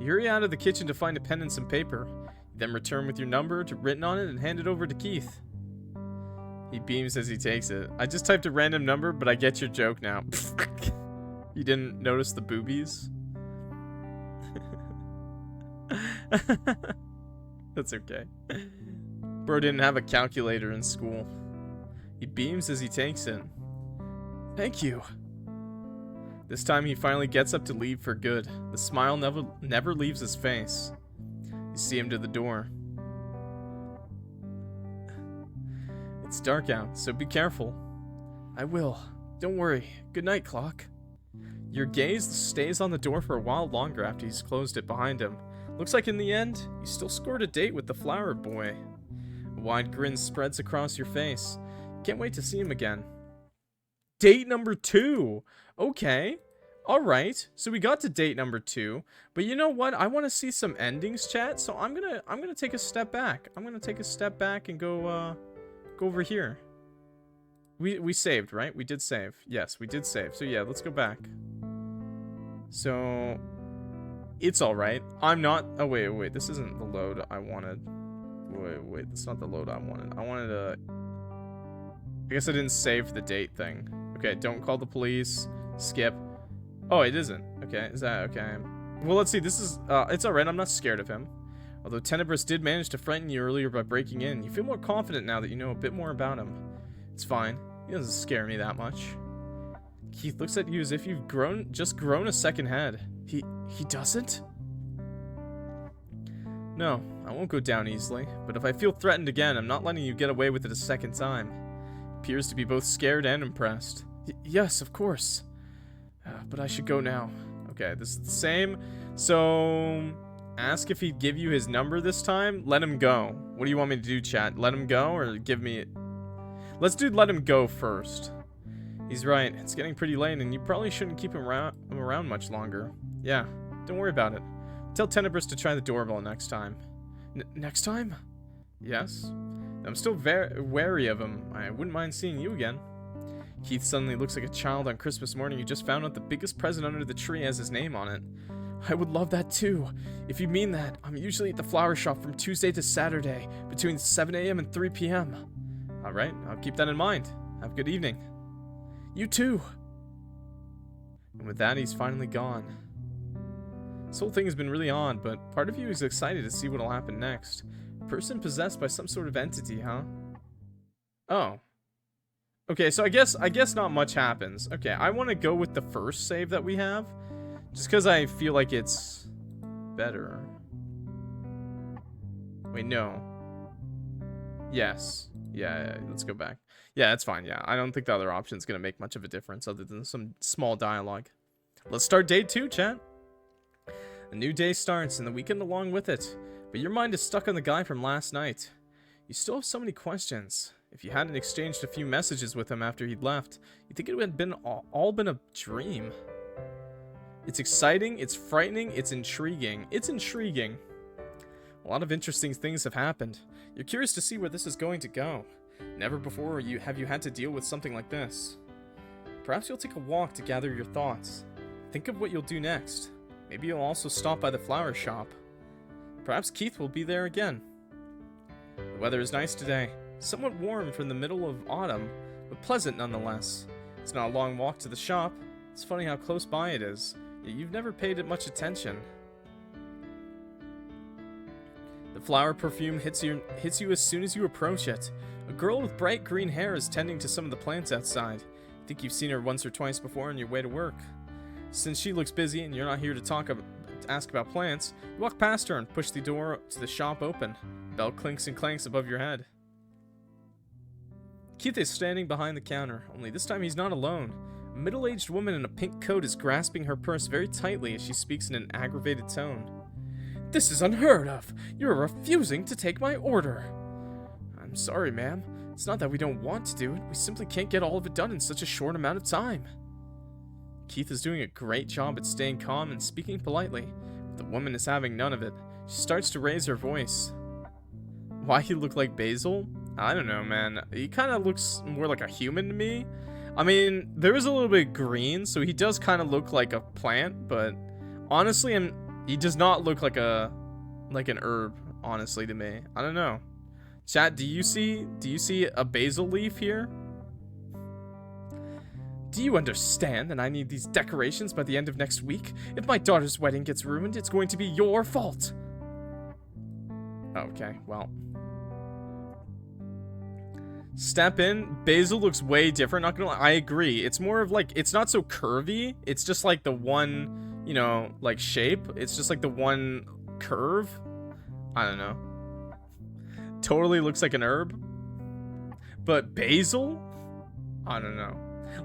You hurry out of the kitchen to find a pen and some paper. You then return with your number written on it and hand it over to Keith. He beams as he takes it. I just typed a random number, but I get your joke now. You didn't notice the boobies? That's okay. Bro didn't have a calculator in school. He beams as he takes it. Thank you. This time he finally gets up to leave for good. The smile never leaves his face. You see him to the door. It's dark out, so be careful. I will. Don't worry. Good night, Clock. Your gaze stays on the door for a while longer after he's closed it behind him. Looks like in the end, you still scored a date with the flower boy. A wide grin spreads across your face. Can't wait to see him again. Date number 2. Okay. Alright. So we got to date number 2. But you know what? I want to see some endings, chat. So I'm gonna take a step back. I'm gonna take a step back and go over here. We saved, right? We did save. Yes, we did save. So yeah, let's go back. So it's alright. I'm not... Oh, wait. This isn't the load I wanted. Wait. That's not the load I wanted. I wanted to... I guess I didn't save the date thing. Okay, don't call the police. Skip. Oh, it isn't. Okay, is that okay? Well, let's see. This is... it's alright. I'm not scared of him. Although Tenebris did manage to frighten you earlier by breaking in, you feel more confident now that you know a bit more about him. It's fine. He doesn't scare me that much. Keith looks at you as if you've just grown a second head. He doesn't? No, I won't go down easily, but if I feel threatened again, I'm not letting you get away with it a second time. Appears to be both scared and impressed. Yes, of course. But I should go now. Okay, this is the same. So, ask if he'd give you his number this time. Let him go. What do you want me to do, chat? Let him go or give me... Let's do let him go first. He's right. It's getting pretty late, and you probably shouldn't keep him around much longer. Yeah, don't worry about it. Tell Tenebris to try the doorbell next time. Next time? Yes. I'm still very wary of him. I wouldn't mind seeing you again. Keith suddenly looks like a child on Christmas morning who just found out the biggest present under the tree has his name on it. I would love that too. If you mean that, I'm usually at the flower shop from Tuesday to Saturday, between 7 a.m. and 3 p.m. Alright, I'll keep that in mind. Have a good evening. You too. And with that, he's finally gone. This whole thing has been really odd, but part of you is excited to see what'll happen next. A person possessed by some sort of entity, huh? Oh. Okay, so I guess not much happens. Okay, I want to go with the first save that we have, just because I feel like it's better. Wait, no. Yes. Yeah, let's go back. Yeah, that's fine. Yeah, I don't think the other option's gonna make much of a difference other than some small dialogue. Let's start day 2, chat. A new day starts and the weekend along with it, but your mind is stuck on the guy from last night. You still have so many questions. If you hadn't exchanged a few messages with him after he'd left, you'd think it had been all been a dream. It's exciting, it's frightening, it's intriguing. It's intriguing. A lot of interesting things have happened. You're curious to see where this is going to go. Never before have you had to deal with something like this. Perhaps you'll take a walk to gather your thoughts. Think of what you'll do next. Maybe you'll also stop by the flower shop. Perhaps Keith will be there again. The weather is nice today. Somewhat warm from the middle of autumn, but pleasant nonetheless. It's not a long walk to the shop. It's funny how close by it is, yet you've never paid it much attention. The flower perfume hits you as soon as you approach it. A girl with bright green hair is tending to some of the plants outside. You think you've seen her once or twice before on your way to work. Since she looks busy and you're not here to ask about plants, you walk past her and push the door to the shop open. Bell clinks and clanks above your head. Keith is standing behind the counter, only this time he's not alone. A middle-aged woman in a pink coat is grasping her purse very tightly as she speaks in an aggravated tone. This is unheard of! You're refusing to take my order! I'm sorry, ma'am. It's not that we don't want to do it, we simply can't get all of it done in such a short amount of time. Keith is doing a great job at staying calm and speaking politely, but the woman is having none of it. She starts to raise her voice. Why he look like Basil? I don't know, man. He kind of looks more like a human to me. I mean, there is a little bit green, so he does kind of look like a plant, but honestly, he does not look like an herb, honestly, to me. I don't know. Chat, do you see a basil leaf here? Do you understand that I need these decorations by the end of next week? If my daughter's wedding gets ruined, it's going to be your fault. Okay, well. Step in. Basil looks way different, not gonna lie. I agree. It's more of like, it's not so curvy. It's just like the one, you know, like shape. It's just like the one curve. I don't know. Totally looks like an herb. But basil? I don't know.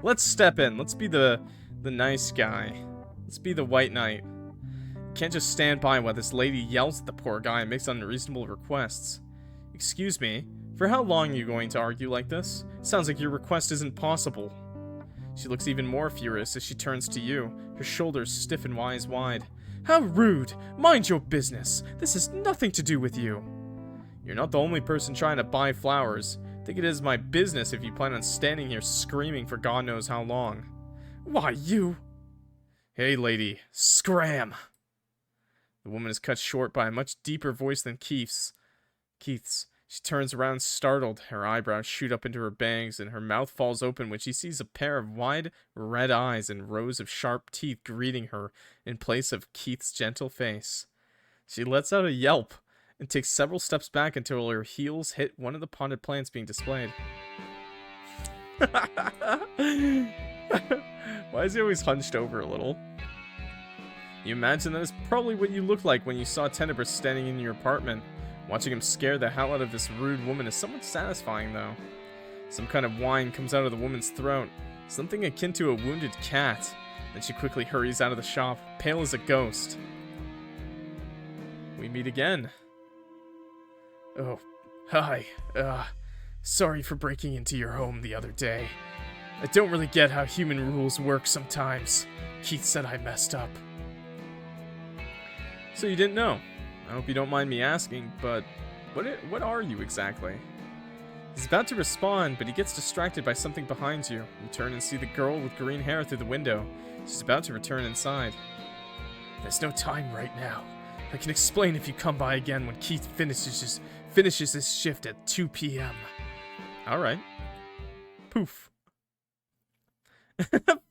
Let's step in. Let's be the nice guy. Let's be the white knight. Can't just stand by while this lady yells at the poor guy and makes unreasonable requests. Excuse me, for how long are you going to argue like this? Sounds like your request isn't possible. She looks even more furious as she turns to you, her shoulders stiff and eyes wide. How rude! Mind your business! This has nothing to do with you! You're not the only person trying to buy flowers. Think it is my business if you plan on standing here screaming for God knows how long. Why, you... Hey, lady. Scram! The woman is cut short by a much deeper voice than Keith's. She turns around startled. Her eyebrows shoot up into her bangs, and her mouth falls open when she sees a pair of wide, red eyes and rows of sharp teeth greeting her in place of Keith's gentle face. She lets out a yelp and takes several steps back until her heels hit one of the potted plants being displayed. Why is he always hunched over a little? You imagine that is probably what you looked like when you saw Tenebris standing in your apartment. Watching him scare the hell out of this rude woman is somewhat satisfying, though. Some kind of whine comes out of the woman's throat, something akin to a wounded cat. Then she quickly hurries out of the shop, pale as a ghost. We meet again. Oh, hi. Sorry for breaking into your home the other day. I don't really get how human rules work sometimes. Keith said I messed up. So you didn't know. I hope you don't mind me asking, but what are you exactly? He's about to respond, but he gets distracted by something behind you. You turn and see the girl with green hair through the window. She's about to return inside. There's no time right now. I can explain if you come by again when Keith finishes his shift at 2 p.m. Alright. Poof.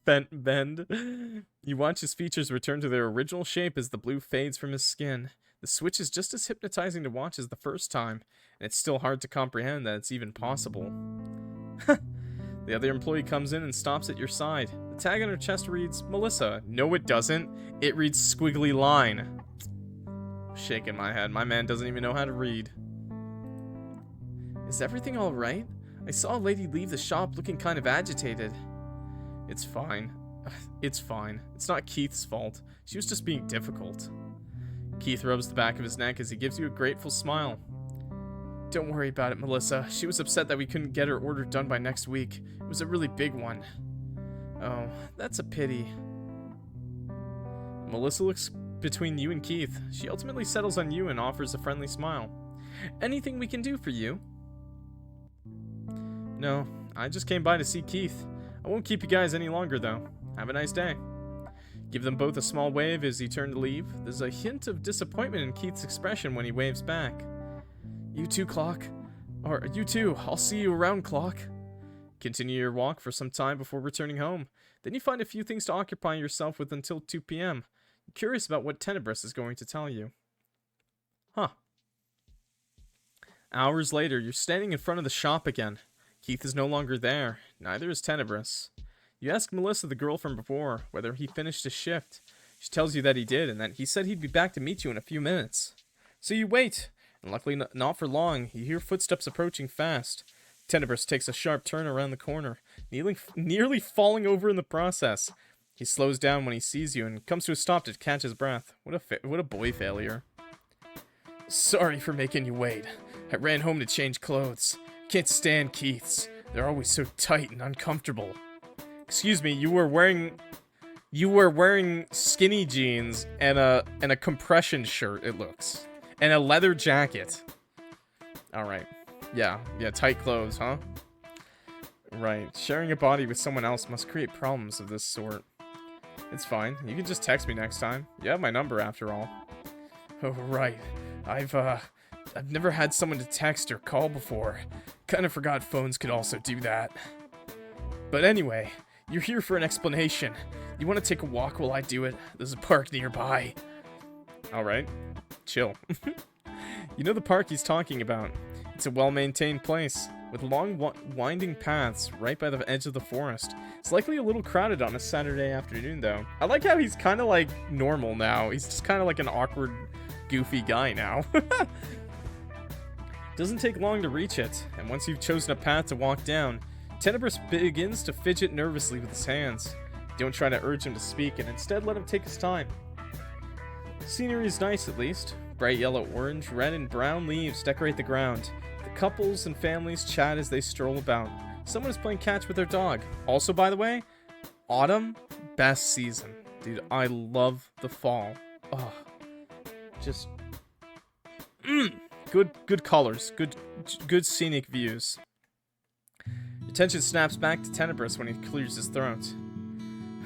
Bend. You watch his features return to their original shape as the blue fades from his skin. The switch is just as hypnotizing to watch as the first time, and it's still hard to comprehend that it's even possible. The other employee comes in and stops at your side. The tag on her chest reads, Melissa. No, it doesn't. It reads squiggly line. Shaking my head. My man doesn't even know how to read. Is everything alright? I saw a lady leave the shop looking kind of agitated. It's fine. It's fine. It's not Keith's fault. She was just being difficult. Keith rubs the back of his neck as he gives you a grateful smile. Don't worry about it, Melissa. She was upset that we couldn't get her order done by next week. It was a really big one. Oh, that's a pity. Melissa looks between you and Keith. She ultimately settles on you and offers a friendly smile. Anything we can do for you? No, I just came by to see Keith. I won't keep you guys any longer, though. Have a nice day. Give them both a small wave as you turn to leave. There's a hint of disappointment in Keith's expression when he waves back. You too, Clock. Or, you too. I'll see you around, Clock. Continue your walk for some time before returning home. Then you find a few things to occupy yourself with until 2 p.m. You're curious about what Tenebris is going to tell you. Huh. Hours later, you're standing in front of the shop again. Keith is no longer there. Neither is Tenebris. You ask Melissa, the girl from before, whether he finished his shift. She tells you that he did, and that he said he'd be back to meet you in a few minutes. So you wait, and luckily not for long, you hear footsteps approaching fast. Tenebris takes a sharp turn around the corner, nearly falling over in the process. He slows down when he sees you and comes to a stop to catch his breath. What a boy failure. Sorry for making you wait. I ran home to change clothes. Can't stand Keith's. They're always so tight and uncomfortable. Excuse me, you were wearing skinny jeans and a compression shirt, it looks. And a leather jacket. Alright. Yeah, tight clothes, huh? Right. Sharing a body with someone else must create problems of this sort. It's fine. You can just text me next time. You have my number after all. Oh, right. I've never had someone to text or call before. Kinda forgot phones could also do that. But anyway, you're here for an explanation. You want to take a walk while I do it? There's a park nearby. Alright. Chill. You know the park he's talking about. It's a well-maintained place, with long winding paths right by the edge of the forest. It's likely a little crowded on a Saturday afternoon, though. I like how he's kind of like normal now. He's just kind of like an awkward, goofy guy now. Doesn't take long to reach it, and once you've chosen a path to walk down, Tenebris begins to fidget nervously with his hands. Don't try to urge him to speak, and instead let him take his time. Scenery is nice, at least. Bright yellow, orange, red, and brown leaves decorate the ground. The couples and families chat as they stroll about. Someone is playing catch with their dog. Also, by the way, autumn, best season. Dude, I love the fall. Oh, just... Good colors. Good scenic views. Attention snaps back to Tenebris when he clears his throat.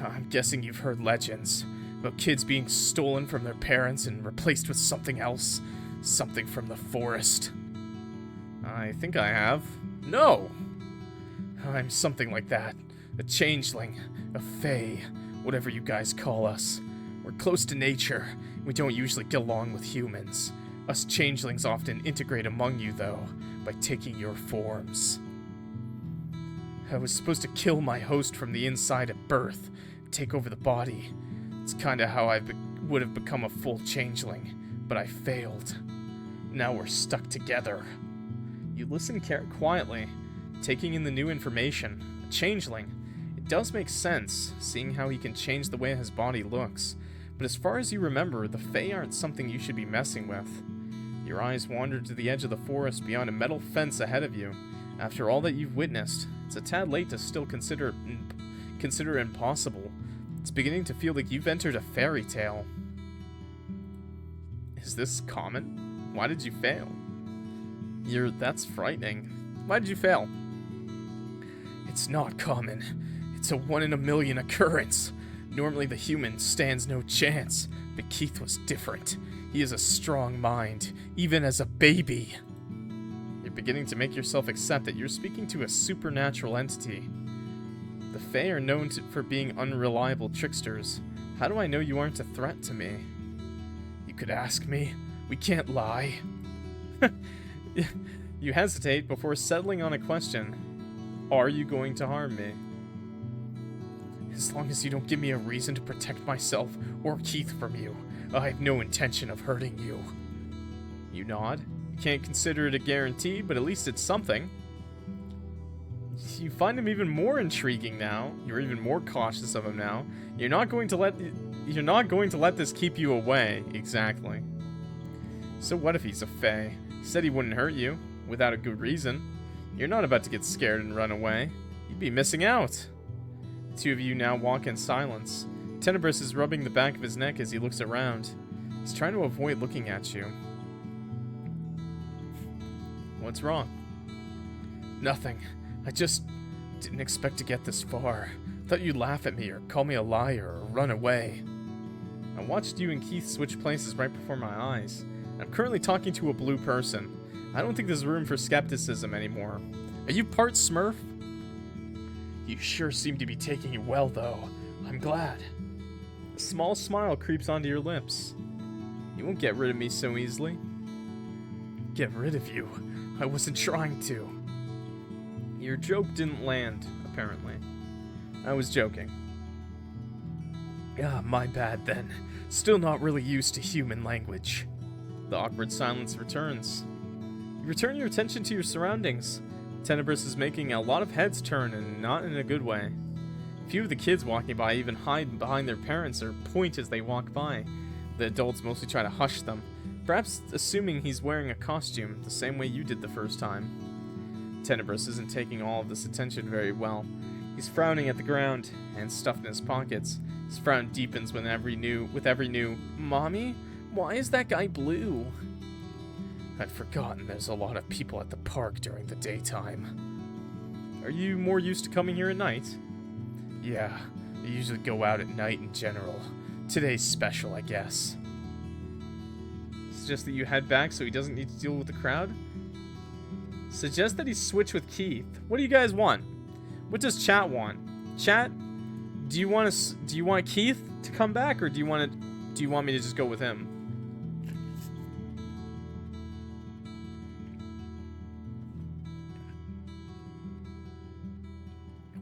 I'm guessing you've heard legends about kids being stolen from their parents and replaced with something else. Something from the forest. I think I have. No! I'm something like that. A changeling. A fae. Whatever you guys call us. We're close to nature. We don't usually get along with humans. Us changelings often integrate among you, though, by taking your forms. I was supposed to kill my host from the inside at birth, take over the body. It's kinda how I would have become a full changeling, but I failed. Now we're stuck together. You listen quietly, taking in the new information. A changeling. It does make sense, seeing how he can change the way his body looks. But as far as you remember, the Fae aren't something you should be messing with. Your eyes wander to the edge of the forest beyond a metal fence ahead of you. After all that you've witnessed, it's a tad late to still consider it impossible. It's beginning to feel like you've entered a fairy tale. Is this common? Why did you fail? That's frightening. Why did you fail? It's not common. It's a 1 in a million occurrence. Normally the human stands no chance, but Keith was different. He has a strong mind, even as a baby. You're beginning to make yourself accept that you're speaking to a supernatural entity. The Fae are known for being unreliable tricksters. How do I know you aren't a threat to me? You could ask me. We can't lie. You hesitate before settling on a question. Are you going to harm me? As long as you don't give me a reason to protect myself or Keith from you, I have no intention of hurting you. You nod. You can't consider it a guarantee, but at least it's something. You find him even more intriguing now. You're even more cautious of him now. You're not going to let this keep you away. Exactly. So what if he's a Fae? He said he wouldn't hurt you without a good reason. You're not about to get scared and run away. You'd be missing out. The two of you now walk in silence. Tenebris is rubbing the back of his neck as he looks around. He's trying to avoid looking at you. What's wrong? Nothing. I just didn't expect to get this far. Thought you'd laugh at me or call me a liar or run away. I watched you and Keith switch places right before my eyes. I'm currently talking to a blue person. I don't think there's room for skepticism anymore. Are you part Smurf? You sure seem to be taking it well, though. I'm glad. A small smile creeps onto your lips. You won't get rid of me so easily. Get rid of you? I wasn't trying to. Your joke didn't land, apparently. I was joking. Ah, my bad then. Still not really used to human language. The awkward silence returns. You return your attention to your surroundings. Tenebris is making a lot of heads turn, and not in a good way. Few of the kids walking by even hide behind their parents or point as they walk by. The adults mostly try to hush them, perhaps assuming he's wearing a costume, the same way you did the first time. Tenebris isn't taking all of this attention very well. He's frowning at the ground, hands stuffed in his pockets. His frown deepens with every new, "Mommy? Why is that guy blue?" I'd forgotten there's a lot of people at the park during the daytime. Are you more used to coming here at night? Yeah, I usually go out at night in general. Today's special, I guess. Suggest that you head back so he doesn't need to deal with the crowd? Suggest that he switch with Keith. What do you guys want? What does chat want? Chat, do you want Keith to come back, or do you want me to just go with him?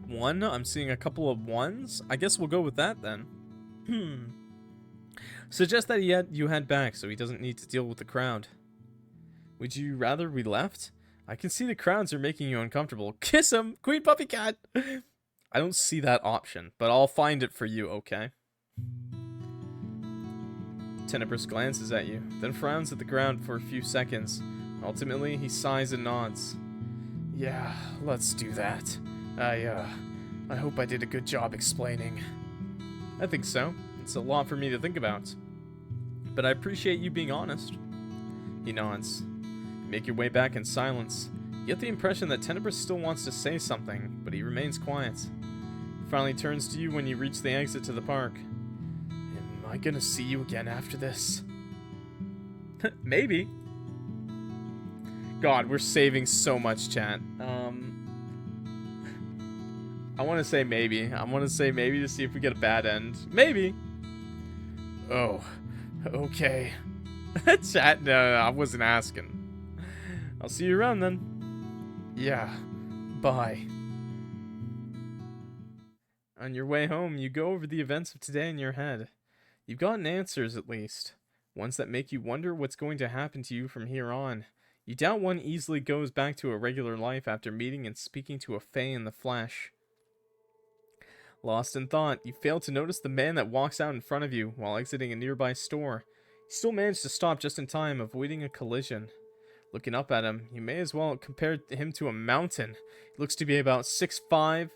One? I'm seeing a couple of ones. I guess we'll go with that then. Suggest that you head back so he doesn't need to deal with the crowd. Would you rather we left? I can see the crowds are making you uncomfortable. Kiss him, Queen Puppy Cat! I don't see that option, but I'll find it for you, okay? Tenebris glances at you, then frowns at the ground for a few seconds. Ultimately, he sighs and nods. Yeah, let's do that. I hope I did a good job explaining. I think so. It's a lot for me to think about. But I appreciate you being honest. He nods. You make your way back in silence. You get the impression that Tenebris still wants to say something, but he remains quiet. He finally turns to you when you reach the exit to the park. Am I gonna see you again after this? Maybe. God, we're saving so much, chat. I want to say maybe. I want to say maybe to see if we get a bad end. Maybe. Oh, okay. Chat, no, I wasn't asking. I'll see you around then. Yeah, bye. On your way home, you go over the events of today in your head. You've gotten answers, at least. Ones that make you wonder what's going to happen to you from here on. You doubt one easily goes back to a regular life after meeting and speaking to a fae in the flesh. Lost in thought, you fail to notice the man that walks out in front of you while exiting a nearby store. You still manage to stop just in time, avoiding a collision. Looking up at him, you may as well compare him to a mountain. He looks to be about 6'5",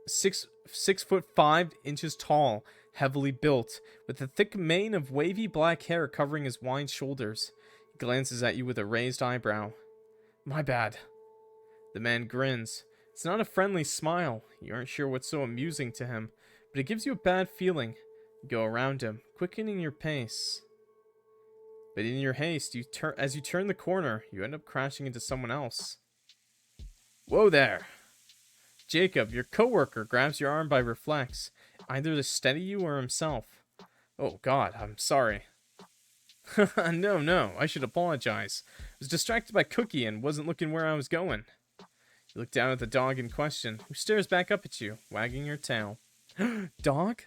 6'5" tall, heavily built, with a thick mane of wavy black hair covering his wide shoulders. He glances at you with a raised eyebrow. My bad. The man grins. It's not a friendly smile. You aren't sure what's so amusing to him, but it gives you a bad feeling. You go around him, quickening your pace. But in your haste, as you turn the corner, you end up crashing into someone else. Whoa there! Jacob, your coworker, grabs your arm by reflex, either to steady you or himself. Oh God, I'm sorry. No, I should apologize. I was distracted by Cookie and wasn't looking where I was going. You look down at the dog in question, who stares back up at you, wagging her tail. Dog?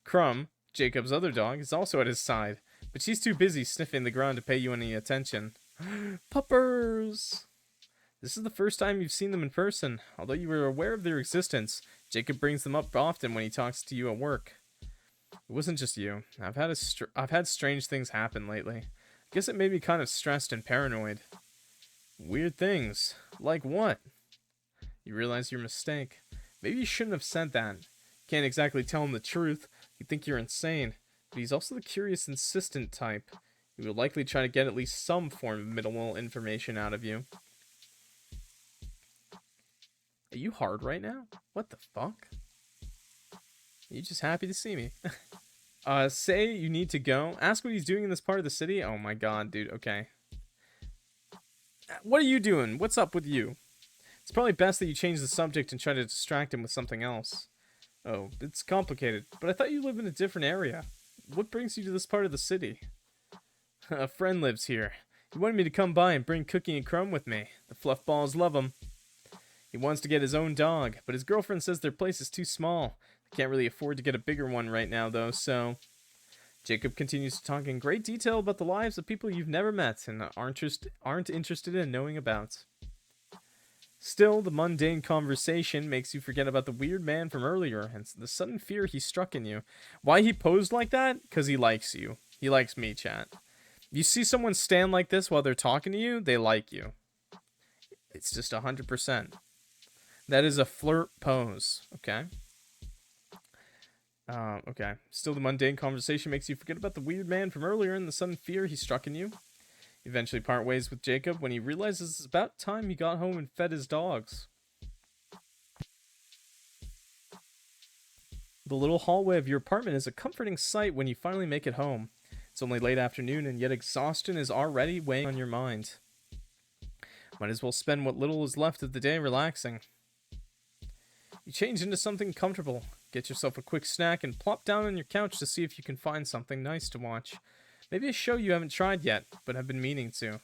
Crumb, Jacob's other dog, is also at his side, but she's too busy sniffing the ground to pay you any attention. Puppers! This is the first time you've seen them in person. Although you were aware of their existence, Jacob brings them up often when he talks to you at work. It wasn't just you. I've had strange things happen lately. I guess it made me kind of stressed and paranoid. Weird things. Like what? You realize your mistake. Maybe you shouldn't have said that. Can't exactly tell him the truth. He'd think you're insane. But he's also the curious, insistent type. He would likely try to get at least some form of minimal information out of you. Are you hard right now? What the fuck? Are you just happy to see me? Say you need to go. Ask what he's doing in this part of the city. Oh my god, dude. Okay. What are you doing? What's up with you? It's probably best that you change the subject and try to distract him with something else. Oh, it's complicated, but I thought you live in a different area. What brings you to this part of the city? A friend lives here. He wanted me to come by and bring Cookie and Crumb with me. The fluffballs love him. He wants to get his own dog, but his girlfriend says their place is too small. They can't really afford to get a bigger one right now, though, so... Jacob continues to talk in great detail about the lives of people you've never met and aren't interested in knowing about. Still, the mundane conversation makes you forget about the weird man from earlier and the sudden fear he struck in you. Why he posed like that? Because he likes you. He likes me, chat. You see someone stand like this while they're talking to you, they like you. It's just 100%. That is a flirt pose, okay? Okay. Still, the mundane conversation makes you forget about the weird man from earlier and the sudden fear he struck in you. Eventually part ways with Jacob when he realizes it's about time he got home and fed his dogs. The little hallway of your apartment is a comforting sight when you finally make it home. It's only late afternoon, and yet exhaustion is already weighing on your mind. Might as well spend what little is left of the day relaxing. You change into something comfortable, get yourself a quick snack, and plop down on your couch to see if you can find something nice to watch. Maybe a show you haven't tried yet, but have been meaning to.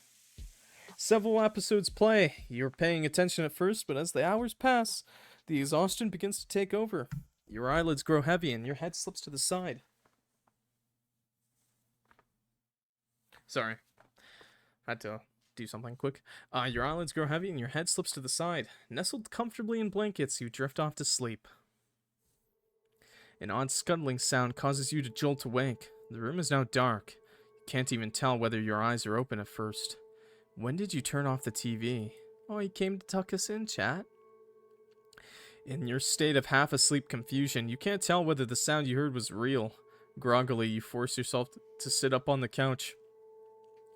Several episodes play. You're paying attention at first, but as the hours pass, the exhaustion begins to take over. Your eyelids grow heavy and your head slips to the side. Sorry. Had to do something quick. Your eyelids grow heavy and your head slips to the side. Nestled comfortably in blankets, you drift off to sleep. An odd scuttling sound causes you to jolt awake. The room is now dark. You can't even tell whether your eyes are open at first. When did you turn off the TV? Oh, you came to tuck us in, chat. In your state of half-asleep confusion, you can't tell whether the sound you heard was real. Groggily, you force yourself to sit up on the couch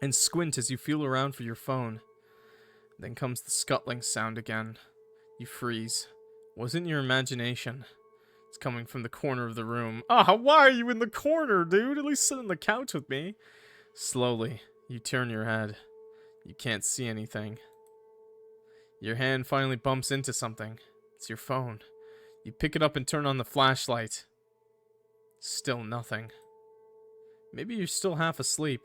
and squint as you feel around for your phone. Then comes the scuttling sound again. You freeze. Wasn't your imagination. It's coming from the corner of the room. Why are you in the corner, dude? At least sit on the couch with me. Slowly, you turn your head. You can't see anything. Your hand finally bumps into something. It's your phone. You pick it up and turn on the flashlight. Still nothing. Maybe you're still half asleep.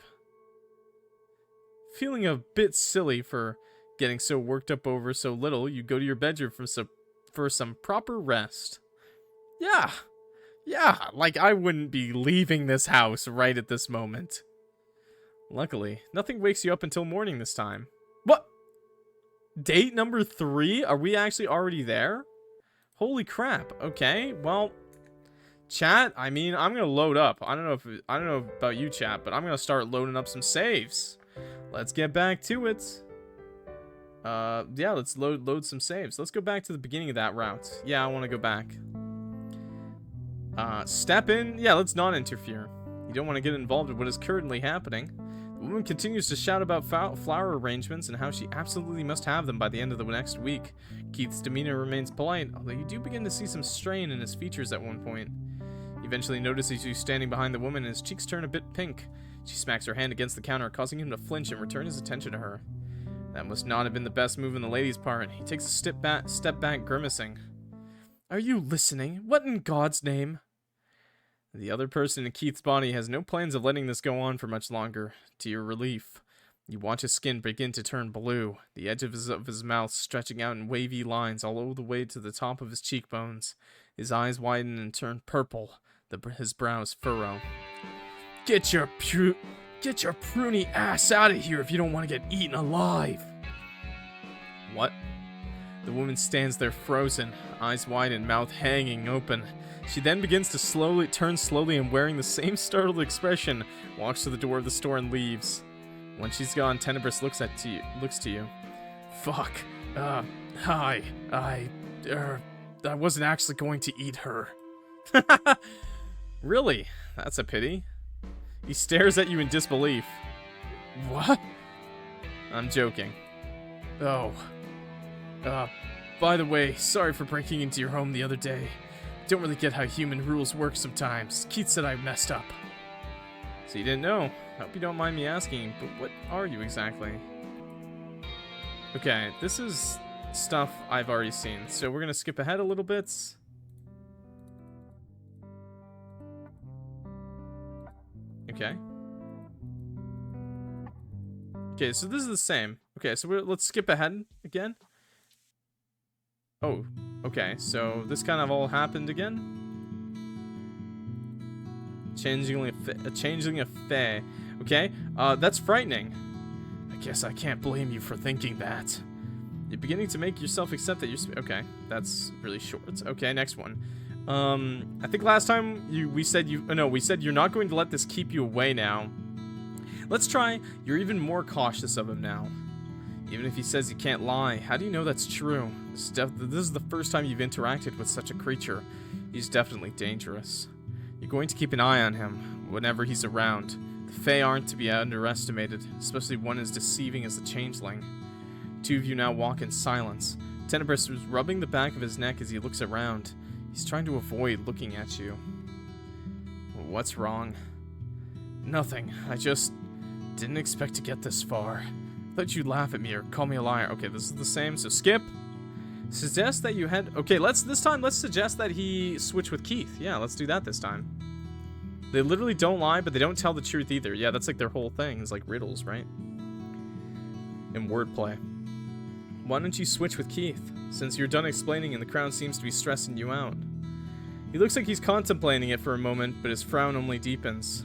Feeling a bit silly for getting so worked up over so little, you go to your bedroom for some proper rest. Yeah, like I wouldn't be leaving this house right at this moment. Luckily, nothing wakes you up until morning this time. What? Date number 3? Are we actually already there? Holy crap. Okay, well, chat, I mean, I'm gonna load up. I don't know about you, chat, but I'm gonna start loading up some saves. Let's get back to it. Yeah, let's load some saves. Let's go back to the beginning of that route. Yeah, I want to go back. Step in. Yeah, let's not interfere. You don't want to get involved in what is currently happening. The woman continues to shout about flower arrangements and how she absolutely must have them by the end of the next week. Keith's demeanor remains polite, although you do begin to see some strain in his features at one point. He eventually notices you standing behind the woman and his cheeks turn a bit pink. She smacks her hand against the counter, causing him to flinch and return his attention to her. That must not have been the best move on the lady's part. He takes a step back, grimacing. Are you listening? What in God's name? The other person in Keith's body has no plans of letting this go on for much longer. To your relief, you watch his skin begin to turn blue, the edge of his mouth stretching out in wavy lines all the way to the top of his cheekbones. His eyes widen and turn purple, his brows furrow. Get your pruny ass out of here if you don't want to get eaten alive. What? The woman stands there frozen, eyes wide and mouth hanging open. She then begins to turn slowly and wearing the same startled expression, walks to the door of the store and leaves. When she's gone, Tenebris looks to you. Fuck. Hi. I wasn't actually going to eat her. Really? That's a pity. He stares at you in disbelief. What? I'm joking. Oh. By the way, sorry for breaking into your home the other day. Don't really get how human rules work sometimes. Keith said I messed up. So you didn't know. Hope you don't mind me asking, but what are you exactly? Okay, this is stuff I've already seen, so we're gonna skip ahead a little bit. Okay. Okay, so this is the same. Okay, so let's skip ahead again. Oh, okay, so this kind of all happened again. A changeling of Fae. Okay, that's frightening. I guess I can't blame you for thinking that. You're beginning to make yourself accept that you're... Okay, that's really short. Okay, next one. I think last time we said you're not going to let this keep you away now. Let's try, you're even more cautious of him now. Even if he says he can't lie, how do you know that's true? This is the first time you've interacted with such a creature. He's definitely dangerous. You're going to keep an eye on him whenever he's around. The Fae aren't to be underestimated, especially one as deceiving as the Changeling. Two of you now walk in silence. Tenebris is rubbing the back of his neck as he looks around. He's trying to avoid looking at you. What's wrong? Nothing. I just didn't expect to get this far. Thought you'd laugh at me or call me a liar. Okay, this is the same, so skip. Suggest that you had... Okay, let's suggest that he switch with Keith. Yeah, let's do that this time. They literally don't lie, but they don't tell the truth either. Yeah, that's like their whole thing. It's like riddles, right? And wordplay. Why don't you switch with Keith? Since you're done explaining and the crowd seems to be stressing you out. He looks like he's contemplating it for a moment, but his frown only deepens.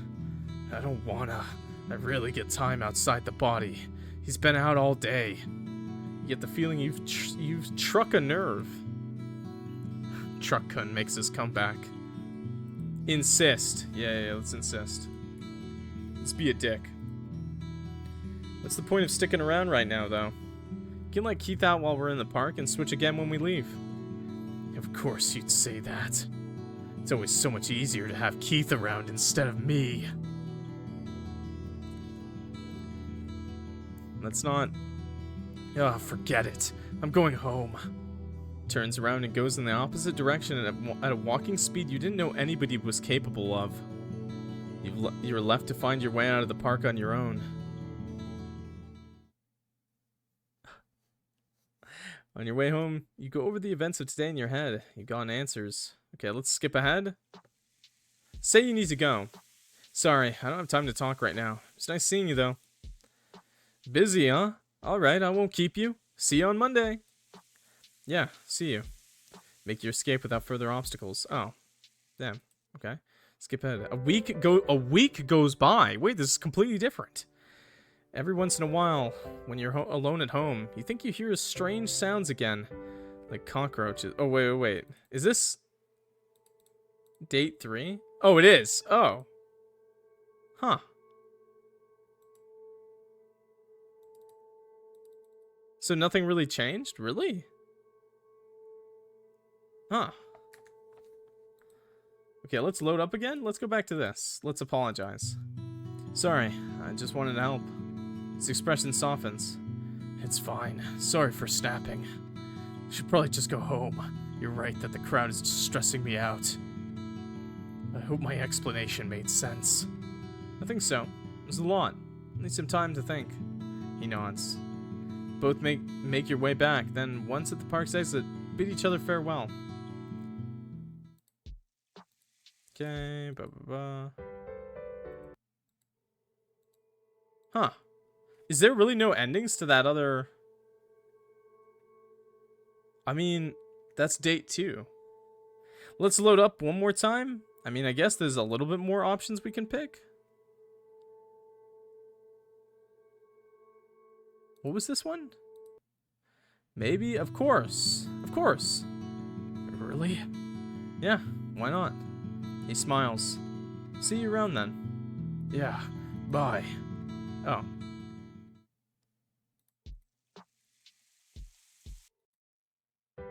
I don't wanna. I really get time outside the body. He's been out all day. You get the feeling you've struck a nerve. Truck-kun makes his comeback. Insist. Yeah, let's insist. Let's be a dick. What's the point of sticking around right now, though? You can let Keith out while we're in the park and switch again when we leave. Of course you'd say that. It's always so much easier to have Keith around instead of me. That's not... Oh, forget it. I'm going home. Turns around and goes in the opposite direction at a walking speed you didn't know anybody was capable of. You're left to find your way out of the park on your own. On your way home, you go over the events of today in your head. You got answers. Okay, let's skip ahead. Say you need to go. Sorry, I don't have time to talk right now. It's nice seeing you, though. Busy, huh? Alright, I won't keep you. See you on Monday. Yeah, see you. Make your escape without further obstacles. Oh. Damn. Okay. Skip ahead. A week goes by. Wait, this is completely different. Every once in a while, when you're alone at home, you think you hear strange sounds again. Like cockroaches. Oh, wait. Is this... Date 3? Oh, it is. Oh. Huh. So nothing really changed? Really? Huh. Okay, let's load up again. Let's go back to this. Let's apologize. Sorry, I just wanted to help. His expression softens. It's fine. Sorry for snapping. Should probably just go home. You're right that the crowd is just stressing me out. I hope my explanation made sense. I think so. It was a lot. Need some time to think. He nods. Both make your way back. Then, once at the park's exit, bid each other farewell. Okay, Huh. Is there really no endings to that other... I mean, that's date 2. Let's load up one more time. I mean, I guess there's a little bit more options we can pick. What was this one? Maybe? Of course. Of course. Really? Yeah, why not? He smiles. See you around then. Yeah, bye. Oh. I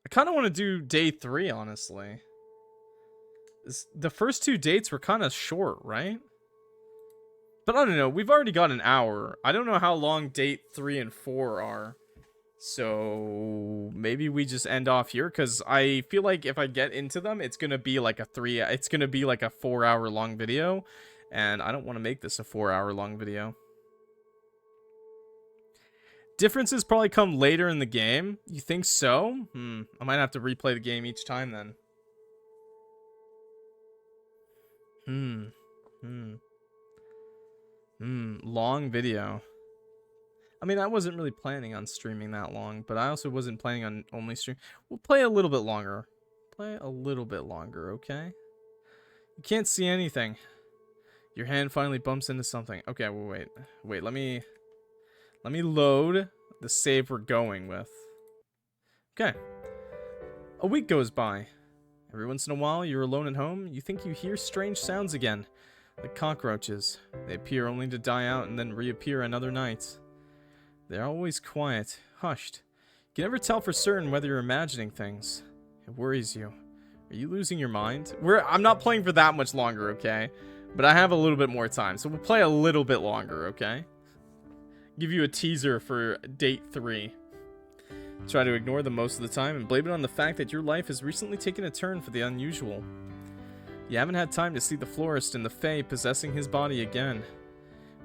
kind of want to do day 3, honestly. The first 2 dates were kind of short, right? But I don't know. We've already got an hour. I don't know how long date 3 and 4 are. So maybe we just end off here, because I feel like if I get into them, it's gonna be like a 4-hour long video, and I don't want to make this a 4-hour long video. Differences probably come later in the game. You think so? I might have to replay the game each time then. Long video. I mean, I wasn't really planning on streaming that long, but I also wasn't planning on only stream. We'll play a little bit longer. Play a little bit longer, okay? You can't see anything. Your hand finally bumps into something. Okay, well, wait. Let me load the save we're going with. Okay. A week goes by. Every once in a while, you're alone at home. You think you hear strange sounds again, like cockroaches. They appear only to die out and then reappear another night. They're always quiet, hushed. You can never tell for certain whether you're imagining things. It worries you. Are you losing your mind? I'm not playing for that much longer, okay? But I have a little bit more time, so we'll play a little bit longer, okay? Give you a teaser for date 3. Try to ignore them most of the time and blame it on the fact that your life has recently taken a turn for the unusual. You haven't had time to see the florist and the fae possessing his body again.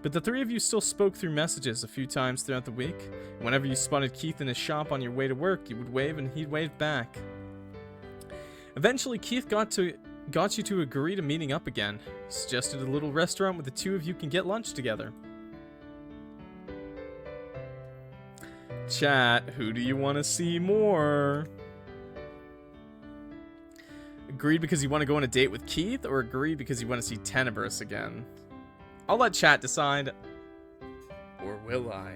But the 3 of you still spoke through messages a few times throughout the week. Whenever you spotted Keith in his shop on your way to work, you would wave and he'd wave back. Eventually, Keith got you to agree to meeting up again. He suggested a little restaurant where the 2 of you can get lunch together. Chat, who do you want to see more? Agreed because you want to go on a date with Keith, or agreed because you want to see Tenebris again? I'll let chat decide. Or will I?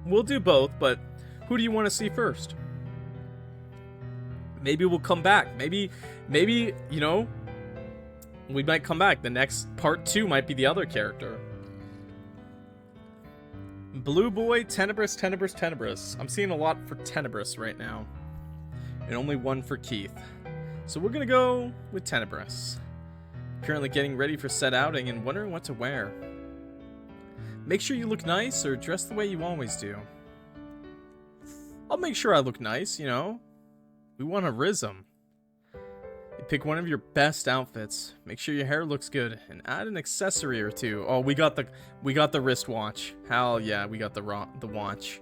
We'll do both, but who do you want to see first? Maybe we'll come back. Maybe, you know, we might come back. The next part 2 might be the other character. Blue Boy, Tenebris, Tenebris, Tenebris. I'm seeing a lot for Tenebris right now. And only one for Keith. So we're gonna go with Tenebris. Currently getting ready for said outing and wondering what to wear. Make sure you look nice or dress the way you always do. I'll make sure I look nice, you know. We want to Rizzing. You pick one of your best outfits. Make sure your hair looks good and add an accessory or 2. Oh, we got the wristwatch. Hell yeah, we got the watch.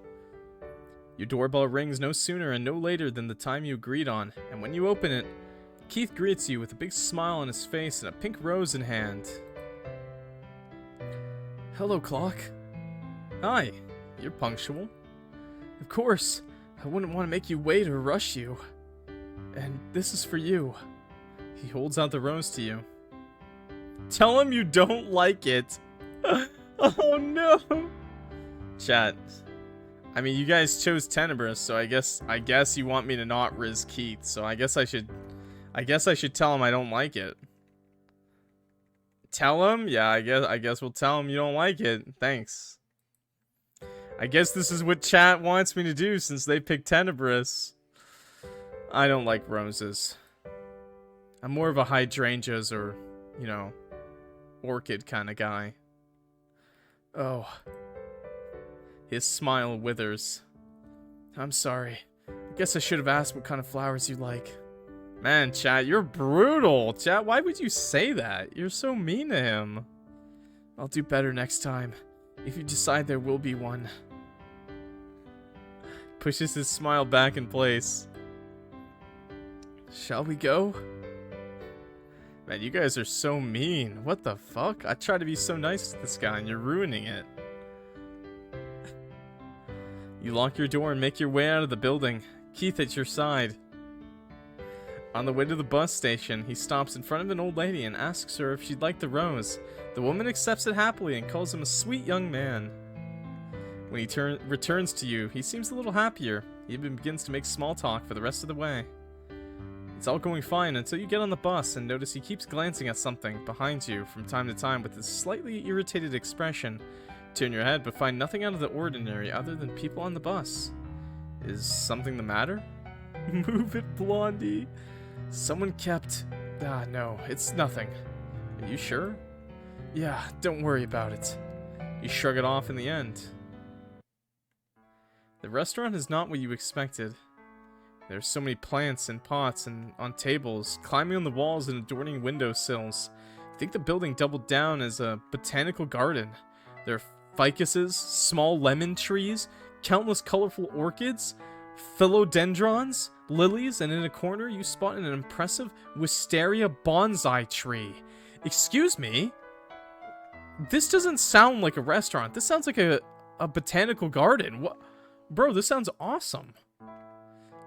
Your doorbell rings no sooner and no later than the time you agreed on, and when you open it, Keith greets you with a big smile on his face and a pink rose in hand. Hello, Clock. Hi, you're punctual. Of course, I wouldn't want to make you wait or rush you. And this is for you. He holds out the rose to you. Tell him you don't like it. Oh no. Chat. I mean, you guys chose Tenebris, so I guess you want me to not Riz Keith. So I guess I should tell him I don't like it. Tell him? Yeah, I guess we'll tell him you don't like it. Thanks. I guess this is what chat wants me to do since they picked Tenebris. I don't like roses. I'm more of a hydrangeas or, you know, orchid kind of guy. Oh. His smile withers. I'm sorry. I guess I should have asked what kind of flowers you like. Man, chat, you're brutal. Chat, why would you say that? You're so mean to him. I'll do better next time. If you decide there will be one. Pushes his smile back in place. Shall we go? Man, you guys are so mean. What the fuck? I try to be so nice to this guy and you're ruining it. You lock your door and make your way out of the building. Keith at your side. On the way to the bus station, he stops in front of an old lady and asks her if she'd like the rose. The woman accepts it happily and calls him a sweet young man. When he returns to you, he seems a little happier. He even begins to make small talk for the rest of the way. It's all going fine until you get on the bus and notice he keeps glancing at something behind you from time to time with a slightly irritated expression. Turn your head but find nothing out of the ordinary other than people on the bus. Is something the matter? Move it, Blondie. Someone kept... Ah, no, it's nothing. Are you sure? Yeah, don't worry about it. You shrug it off in the end. The restaurant is not what you expected. There's so many plants and pots and on tables, climbing on the walls and adorning windowsills. I think the building doubled down as a botanical garden. There are ficuses, small lemon trees, countless colorful orchids, philodendrons, lilies, and in a corner you spot an impressive wisteria bonsai tree. Excuse me? This doesn't sound like a restaurant. This sounds like a botanical garden. What? Bro, this sounds awesome.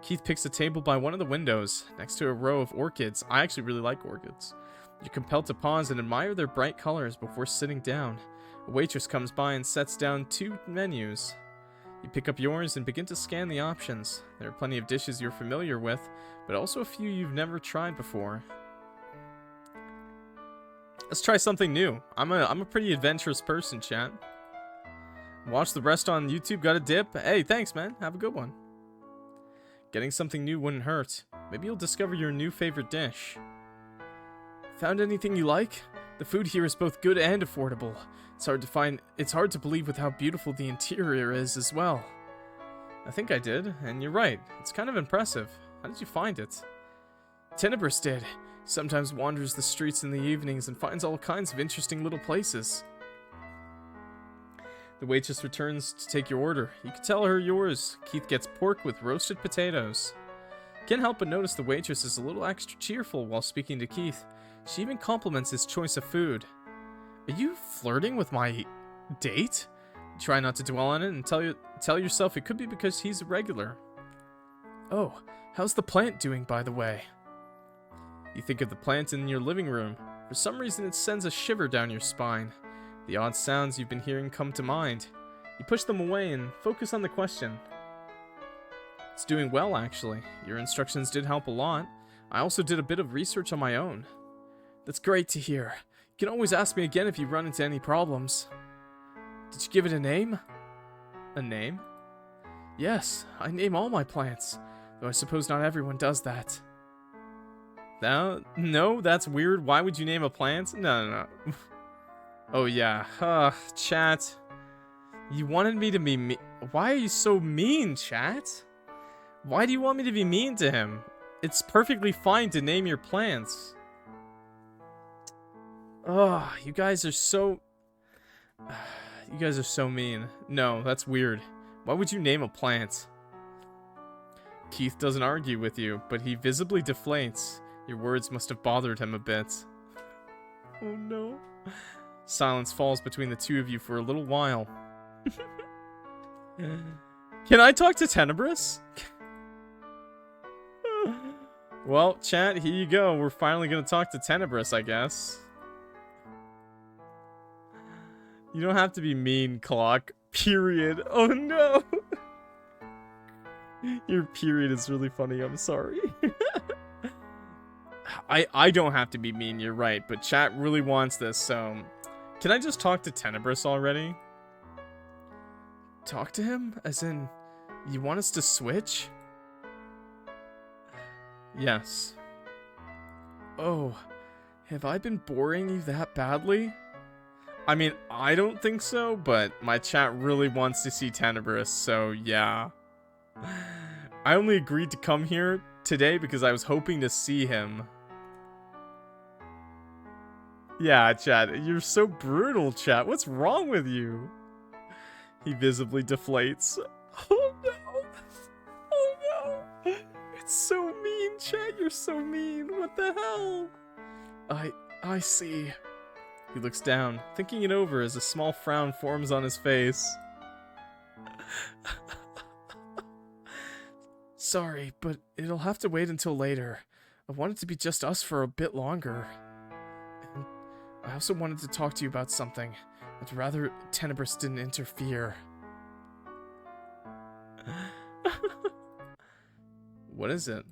Keith picks a table by one of the windows, next to a row of orchids. I actually really like orchids. You're compelled to pause and admire their bright colors before sitting down. A waitress comes by and sets down 2 menus. You pick up yours and begin to scan the options. There are plenty of dishes you're familiar with, but also a few you've never tried before. Let's try something new. I'm a pretty adventurous person, chat. Watch the rest on YouTube. Got a dip? Hey, thanks, man. Have a good one. Getting something new wouldn't hurt. Maybe you'll discover your new favorite dish. Found anything you like? The food here is both good and affordable. It's hard to believe with how beautiful the interior is as well. I think I did, and you're right. It's kind of impressive. How did you find it? Tenebris did. He sometimes wanders the streets in the evenings and finds all kinds of interesting little places. The waitress returns to take your order. You can tell her yours. Keith gets pork with roasted potatoes. Can't help but notice the waitress is a little extra cheerful while speaking to Keith. She even compliments his choice of food. Are you flirting with my date? Try not to dwell on it and tell yourself it could be because he's a regular. Oh, how's the plant doing, by the way? You think of the plant in your living room. For some reason, it sends a shiver down your spine. The odd sounds you've been hearing come to mind. You push them away and focus on the question. It's doing well, actually. Your instructions did help a lot. I also did a bit of research on my own. That's great to hear. You can always ask me again if you run into any problems. Did you give it a name? A name? Yes, I name all my plants. Though I suppose not everyone does that. No, that's weird. Why would you name a plant? No. Oh yeah, chat. You wanted me to be mean. Why are you so mean, chat? Why do you want me to be mean to him? It's perfectly fine to name your plants. Oh, you guys are so... You guys are so mean. No, that's weird. Why would you name a plant? Keith doesn't argue with you, but he visibly deflates. Your words must have bothered him a bit. Oh no. Silence falls between the two of you for a little while. Can I talk to Tenebris? Well, chat, here you go. We're finally gonna talk to Tenebris, I guess. You don't have to be mean, Clock. Period. Oh no. Your period is really funny. I'm sorry. I don't have to be mean, you're right, but chat really wants this, so... Can I just talk to Tenebris already? Talk to him? As in, you want us to switch? Yes. Oh, have I been boring you that badly? I mean, I don't think so, but my chat really wants to see Tenebris, so yeah. I only agreed to come here today because I was hoping to see him. Yeah, chat, you're so brutal, chat. What's wrong with you? He visibly deflates. Oh no! Oh no! It's so mean, chat. You're so mean. What the hell? I see. He looks down, thinking it over as a small frown forms on his face. Sorry, but it'll have to wait until later. I want it to be just us for a bit longer. And I also wanted to talk to you about something. I'd rather Tenebris didn't interfere. What is it?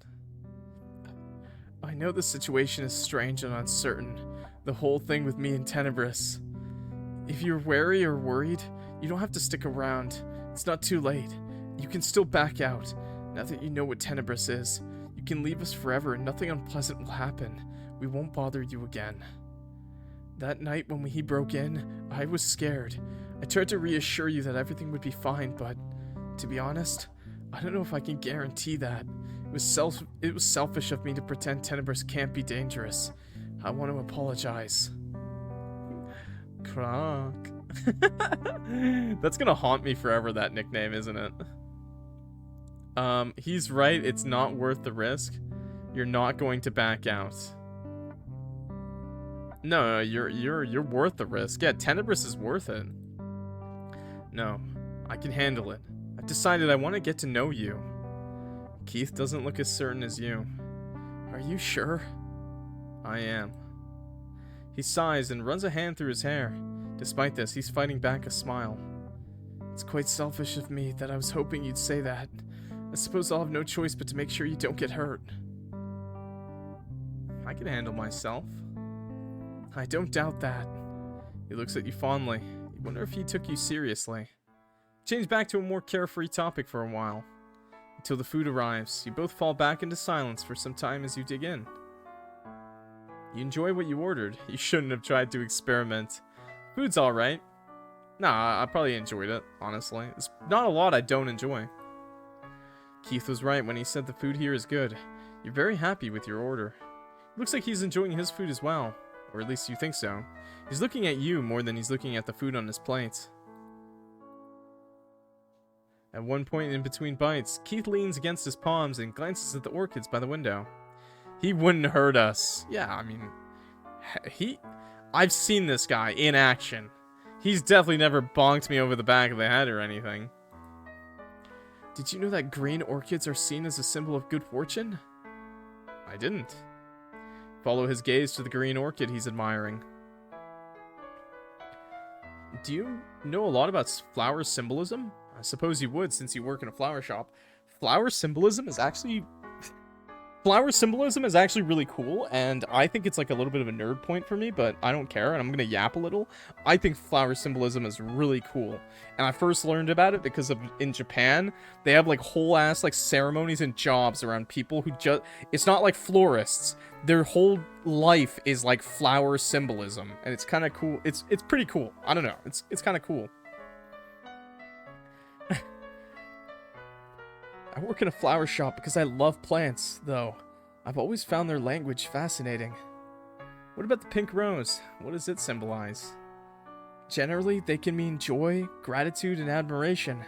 I know the situation is strange and uncertain. The whole thing with me and Tenebris. If you're wary or worried, you don't have to stick around. It's not too late. You can still back out. Now that you know what Tenebris is, you can leave us forever and nothing unpleasant will happen. We won't bother you again. That night when he broke in, I was scared. I tried to reassure you that everything would be fine, but to be honest, I don't know if I can guarantee that. It was selfish of me to pretend Tenebris can't be dangerous. I want to apologize. Croc. That's gonna haunt me forever, that nickname, isn't it? He's right, it's not worth the risk. You're not going to back out. No, you're worth the risk. Yeah, Tenebris is worth it. No, I can handle it. I've decided I want to get to know you. Keith doesn't look as certain as you. Are you sure? I am. He sighs and runs a hand through his hair. Despite this, he's fighting back a smile. It's quite selfish of me that I was hoping you'd say that. I suppose I'll have no choice but to make sure you don't get hurt. I can handle myself. I don't doubt that. He looks at you fondly. You wonder if he took you seriously. Change back to a more carefree topic for a while. till the food arrives. You both fall back into silence for some time as you dig in. You enjoy what you ordered. You shouldn't have tried to experiment. Food's alright. Nah, I probably enjoyed it, honestly. There's not a lot I don't enjoy. Keith was right when he said the food here is good. You're very happy with your order. Looks like he's enjoying his food as well. Or at least you think so. He's looking at you more than he's looking at the food on his plate. At one point in between bites, Keith leans against his palms and glances at the orchids by the window. He wouldn't hurt us. Yeah, I mean, I've seen this guy in action. He's definitely never bonked me over the back of the head or anything. Did you know that green orchids are seen as a symbol of good fortune? I didn't. Follow his gaze to the green orchid he's admiring. Do you know a lot about flower symbolism? I suppose you would, since you work in a flower shop. Flower symbolism is actually really cool, and I think it's like a little bit of a nerd point for me, but I don't care, and I'm gonna yap a little. I think flower symbolism is really cool, and I first learned about it because of in Japan, they have like whole ass like ceremonies and jobs around people who just, it's not like florists. Their whole life is like flower symbolism, and it's kind of cool. It's pretty cool. I don't know. It's kind of cool. I work in a flower shop because I love plants, though. I've always found their language fascinating. What about the pink rose? What does it symbolize? Generally, they can mean joy, gratitude, and admiration.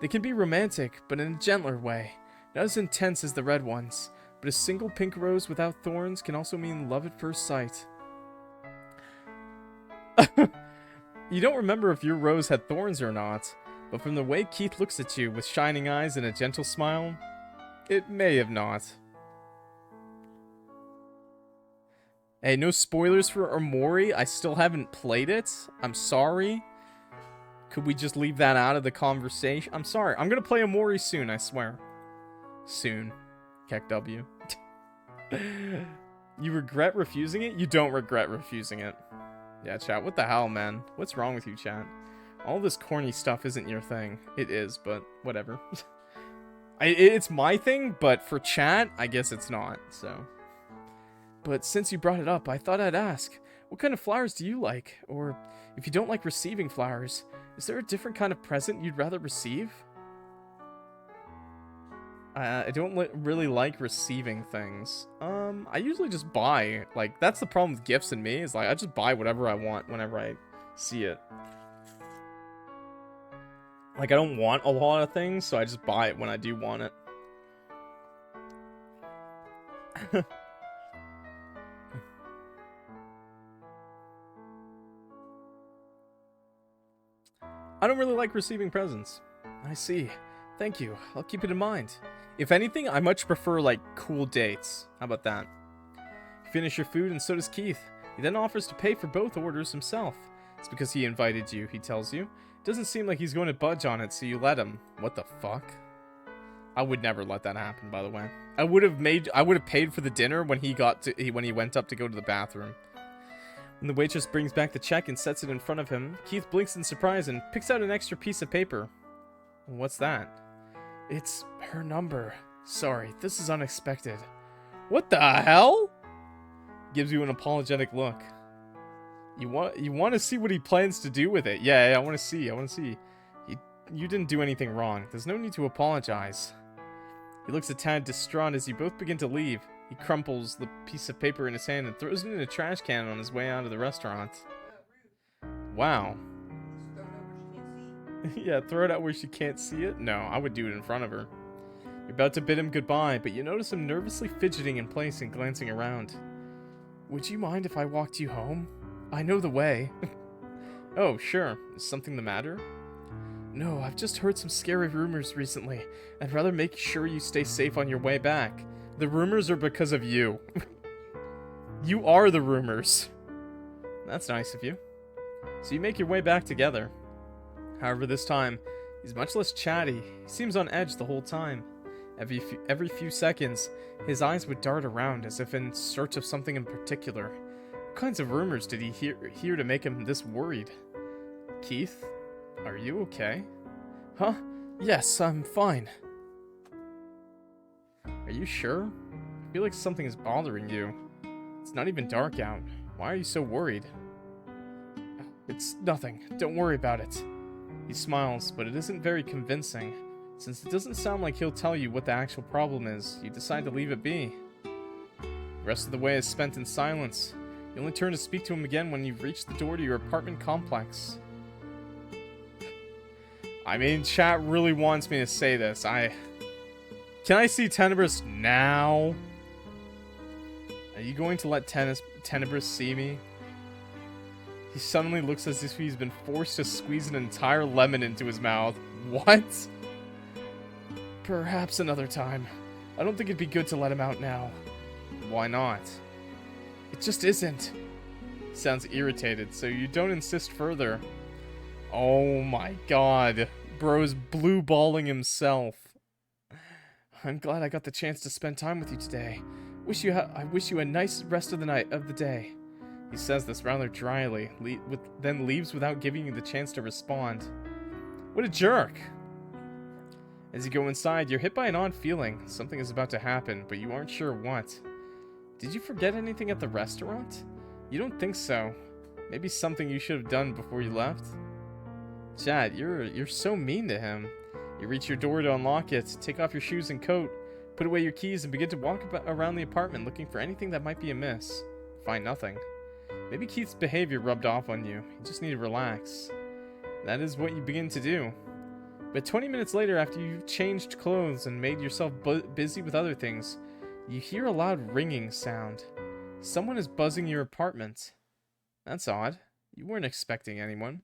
They can be romantic, but in a gentler way. Not as intense as the red ones. But a single pink rose without thorns can also mean love at first sight. You don't remember if your rose had thorns or not. But from the way Keith looks at you with shining eyes and a gentle smile, it may have not. Hey, no spoilers for Omori. I still haven't played it. I'm sorry. Could we just leave that out of the conversation? I'm sorry. I'm gonna play Omori soon, I swear. Soon. KW. You regret refusing it? You don't regret refusing it. Yeah, chat. What the hell, man? What's wrong with you, chat? All this corny stuff isn't your thing. It is, but whatever. It's my thing, but for chat, I guess it's not, so. But since you brought it up, I thought I'd ask, what kind of flowers do you like? Or, if you don't like receiving flowers, is there a different kind of present you'd rather receive? I don't really like receiving things. I usually just buy. Like, that's the problem with gifts and me, is like, I just buy whatever I want whenever I see it. Like, I don't want a lot of things, so I just buy it when I do want it. I don't really like receiving presents. I see. Thank you. I'll keep it in mind. If anything, I much prefer, like, cool dates. How about that? You finish your food, and so does Keith. He then offers to pay for both orders himself. It's because he invited you, he tells you. Doesn't seem like he's going to budge on it, so you let him. What the fuck? I would never let that happen, by the way. I would have paid for the dinner when he went up to go to the bathroom. When the waitress brings back the check and sets it in front of him, Keith blinks in surprise and picks out an extra piece of paper. What's that? It's her number. Sorry, this is unexpected. What the hell? Gives you an apologetic look. You want to see what he plans to do with it? Yeah, I want to see. You didn't do anything wrong. There's no need to apologize. He looks a tad distraught as you both begin to leave. He crumples the piece of paper in his hand and throws it in a trash can on his way out of the restaurant. Wow. Yeah, throw it out where she can't see it? No, I would do it in front of her. You're about to bid him goodbye, but you notice him nervously fidgeting in place and glancing around. Would you mind if I walked you home? I know the way. Oh, sure. Is something the matter? No, I've just heard some scary rumors recently. I'd rather make sure you stay safe on your way back. The rumors are because of you. You are the rumors. That's nice of you. So you make your way back together. However, this time, he's much less chatty. He seems on edge the whole time. Every few seconds, his eyes would dart around as if in search of something in particular. What kinds of rumors did he hear to make him this worried? Keith? Are you okay? Huh? Yes, I'm fine. Are you sure? I feel like something is bothering you. It's not even dark out. Why are you so worried? It's nothing. Don't worry about it. He smiles, but it isn't very convincing. Since it doesn't sound like he'll tell you what the actual problem is, you decide to leave it be. The rest of the way is spent in silence. You only turn to speak to him again when you've reached the door to your apartment complex. I mean, chat really wants me to say this. Can I see Tenebris now? Are you going to let Tenebris see me? He suddenly looks as if he's been forced to squeeze an entire lemon into his mouth. What? Perhaps another time. I don't think it'd be good to let him out now. Why not? It just isn't. He sounds irritated, so you don't insist further. Oh my god. Bro's blue balling himself. I'm glad I got the chance to spend time with you today. I wish you a nice rest of the day. He says this rather dryly, then leaves without giving you the chance to respond. What a jerk! As you go inside, you're hit by an odd feeling. Something is about to happen, but you aren't sure what. Did you forget anything at the restaurant? You don't think so. Maybe something you should have done before you left? Chad, you're so mean to him. You reach your door to unlock it, take off your shoes and coat, put away your keys, and begin to walk around the apartment looking for anything that might be amiss. Find nothing. Maybe Keith's behavior rubbed off on you. You just need to relax. That is what you begin to do. But 20 minutes later, after you've changed clothes and made yourself busy with other things, you hear a loud ringing sound. Someone is buzzing your apartment. That's odd. You weren't expecting anyone.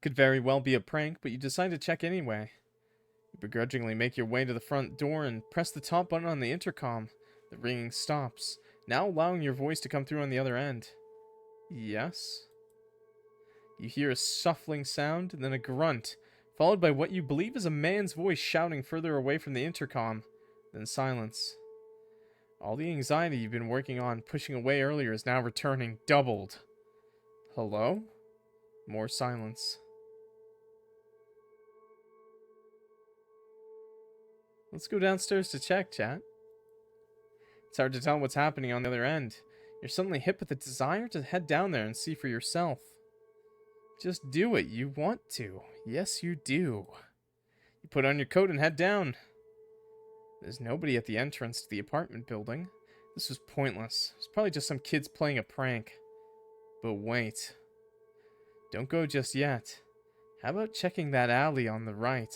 Could very well be a prank, but you decide to check anyway. You begrudgingly make your way to the front door and press the top button on the intercom. The ringing stops, now allowing your voice to come through on the other end. Yes? You hear a shuffling sound, and then a grunt, followed by what you believe is a man's voice shouting further away from the intercom. Then silence. All the anxiety you've been working on pushing away earlier is now returning, doubled. Hello? More silence. Let's go downstairs to check, chat. It's hard to tell what's happening on the other end. You're suddenly hit with a desire to head down there and see for yourself. Just do it. You want to. Yes, you do. You put on your coat and head down. There's nobody at the entrance to the apartment building. This was pointless. It's probably just some kids playing a prank. But wait. Don't go just yet. How about checking that alley on the right?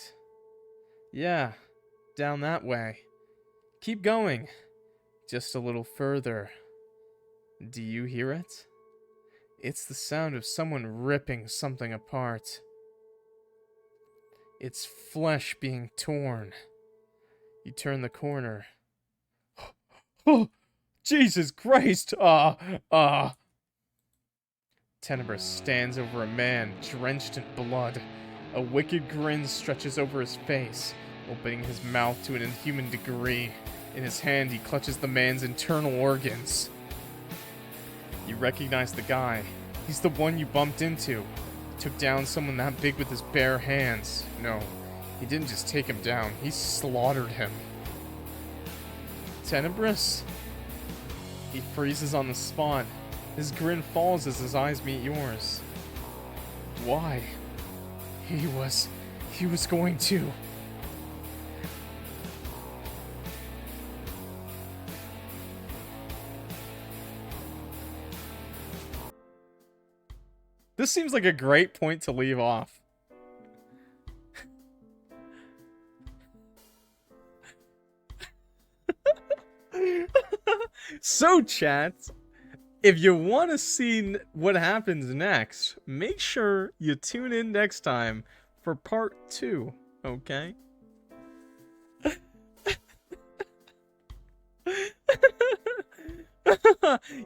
Yeah, down that way. Keep going. Just a little further. Do you hear it? It's the sound of someone ripping something apart. It's flesh being torn. You turn the corner. Oh, Jesus Christ! Tenebris stands over a man drenched in blood. A wicked grin stretches over his face, opening his mouth to an inhuman degree. In his hand, he clutches the man's internal organs. You recognize the guy. He's the one you bumped into. He took down someone that big with his bare hands. No, he didn't just take him down. He slaughtered him. Tenebris? He freezes on the spot. His grin falls as his eyes meet yours. Why? He was going to. This seems like a great point to leave off. So, chat, if you want to see what happens next, make sure you tune in next time for part 2, okay?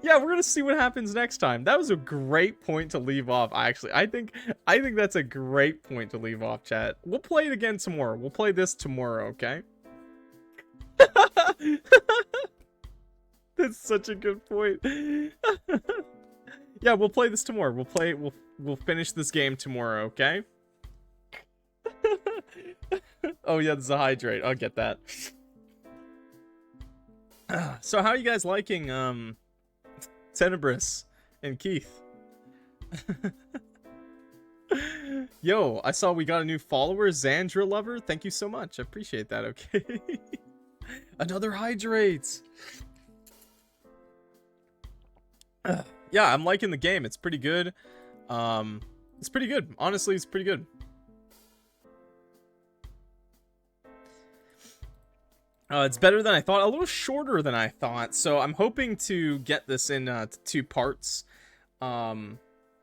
Yeah, we're gonna see what happens next time. That was a great point to leave off. I think that's a great point to leave off, chat. We'll play it again tomorrow. We'll play this tomorrow, okay? That's such a good point. Yeah, we'll play this tomorrow. We'll finish this game tomorrow, okay? Oh yeah, there's a hydrate. I'll get that. So how are you guys liking Tenebris and Keith? Yo, I saw we got a new follower, Xandra Lover. Thank you so much. I appreciate that, okay? Another hydrate. Yeah, I'm liking the game. It's pretty good. It's pretty good. Honestly, it's pretty good. It's better than I thought. A little shorter than I thought. So I'm hoping to get this in 2 parts.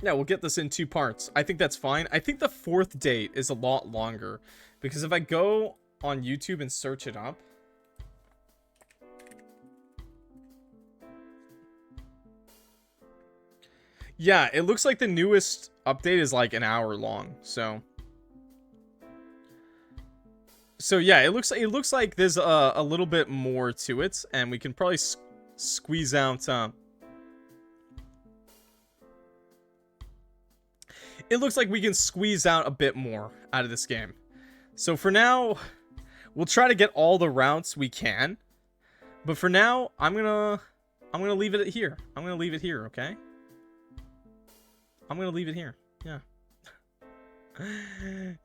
Yeah, we'll get this in 2 parts. I think that's fine. I think the 4th date is a lot longer. Because if I go on YouTube and search it up. Yeah, it looks like the newest update is like an hour long. So yeah, it looks like there's a little bit more to it. And we can probably squeeze out... it looks like we can squeeze out a bit more out of this game. So for now, we'll try to get all the routes we can. But for now, I'm gonna leave it here. I'm gonna leave it here, okay? I'm gonna leave it here. Yeah.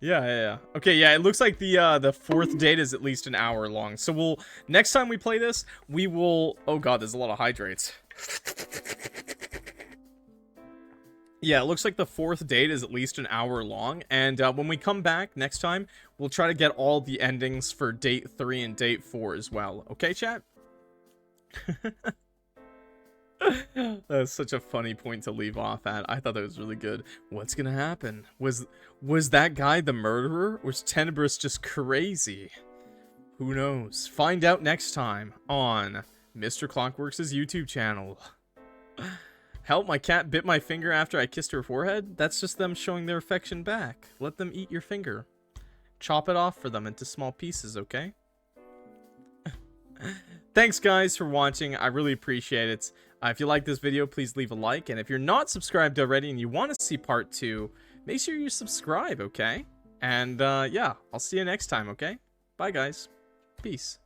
Yeah. Okay, yeah, it looks like the 4th date is at least an hour long. So next time we play this, we will... Oh god, there's a lot of hydrates. Yeah, it looks like the 4th date is at least an hour long, and when we come back next time, we'll try to get all the endings for date 3 and date 4 as well. Okay, chat? That's such a funny point to leave off at. I thought that was really good. What's gonna happen? Was that guy the murderer? Or was Tenebris just crazy? Who knows? Find out next time on MrClockWorks' YouTube channel. Help, my cat bit my finger after I kissed her forehead? That's just them showing their affection back. Let them eat your finger. Chop it off for them into small pieces, okay? Thanks, guys, for watching. I really appreciate it. If you like this video, please leave a like. And if you're not subscribed already and you want to see part 2, make sure you subscribe, okay? And, yeah, I'll see you next time, okay? Bye, guys. Peace.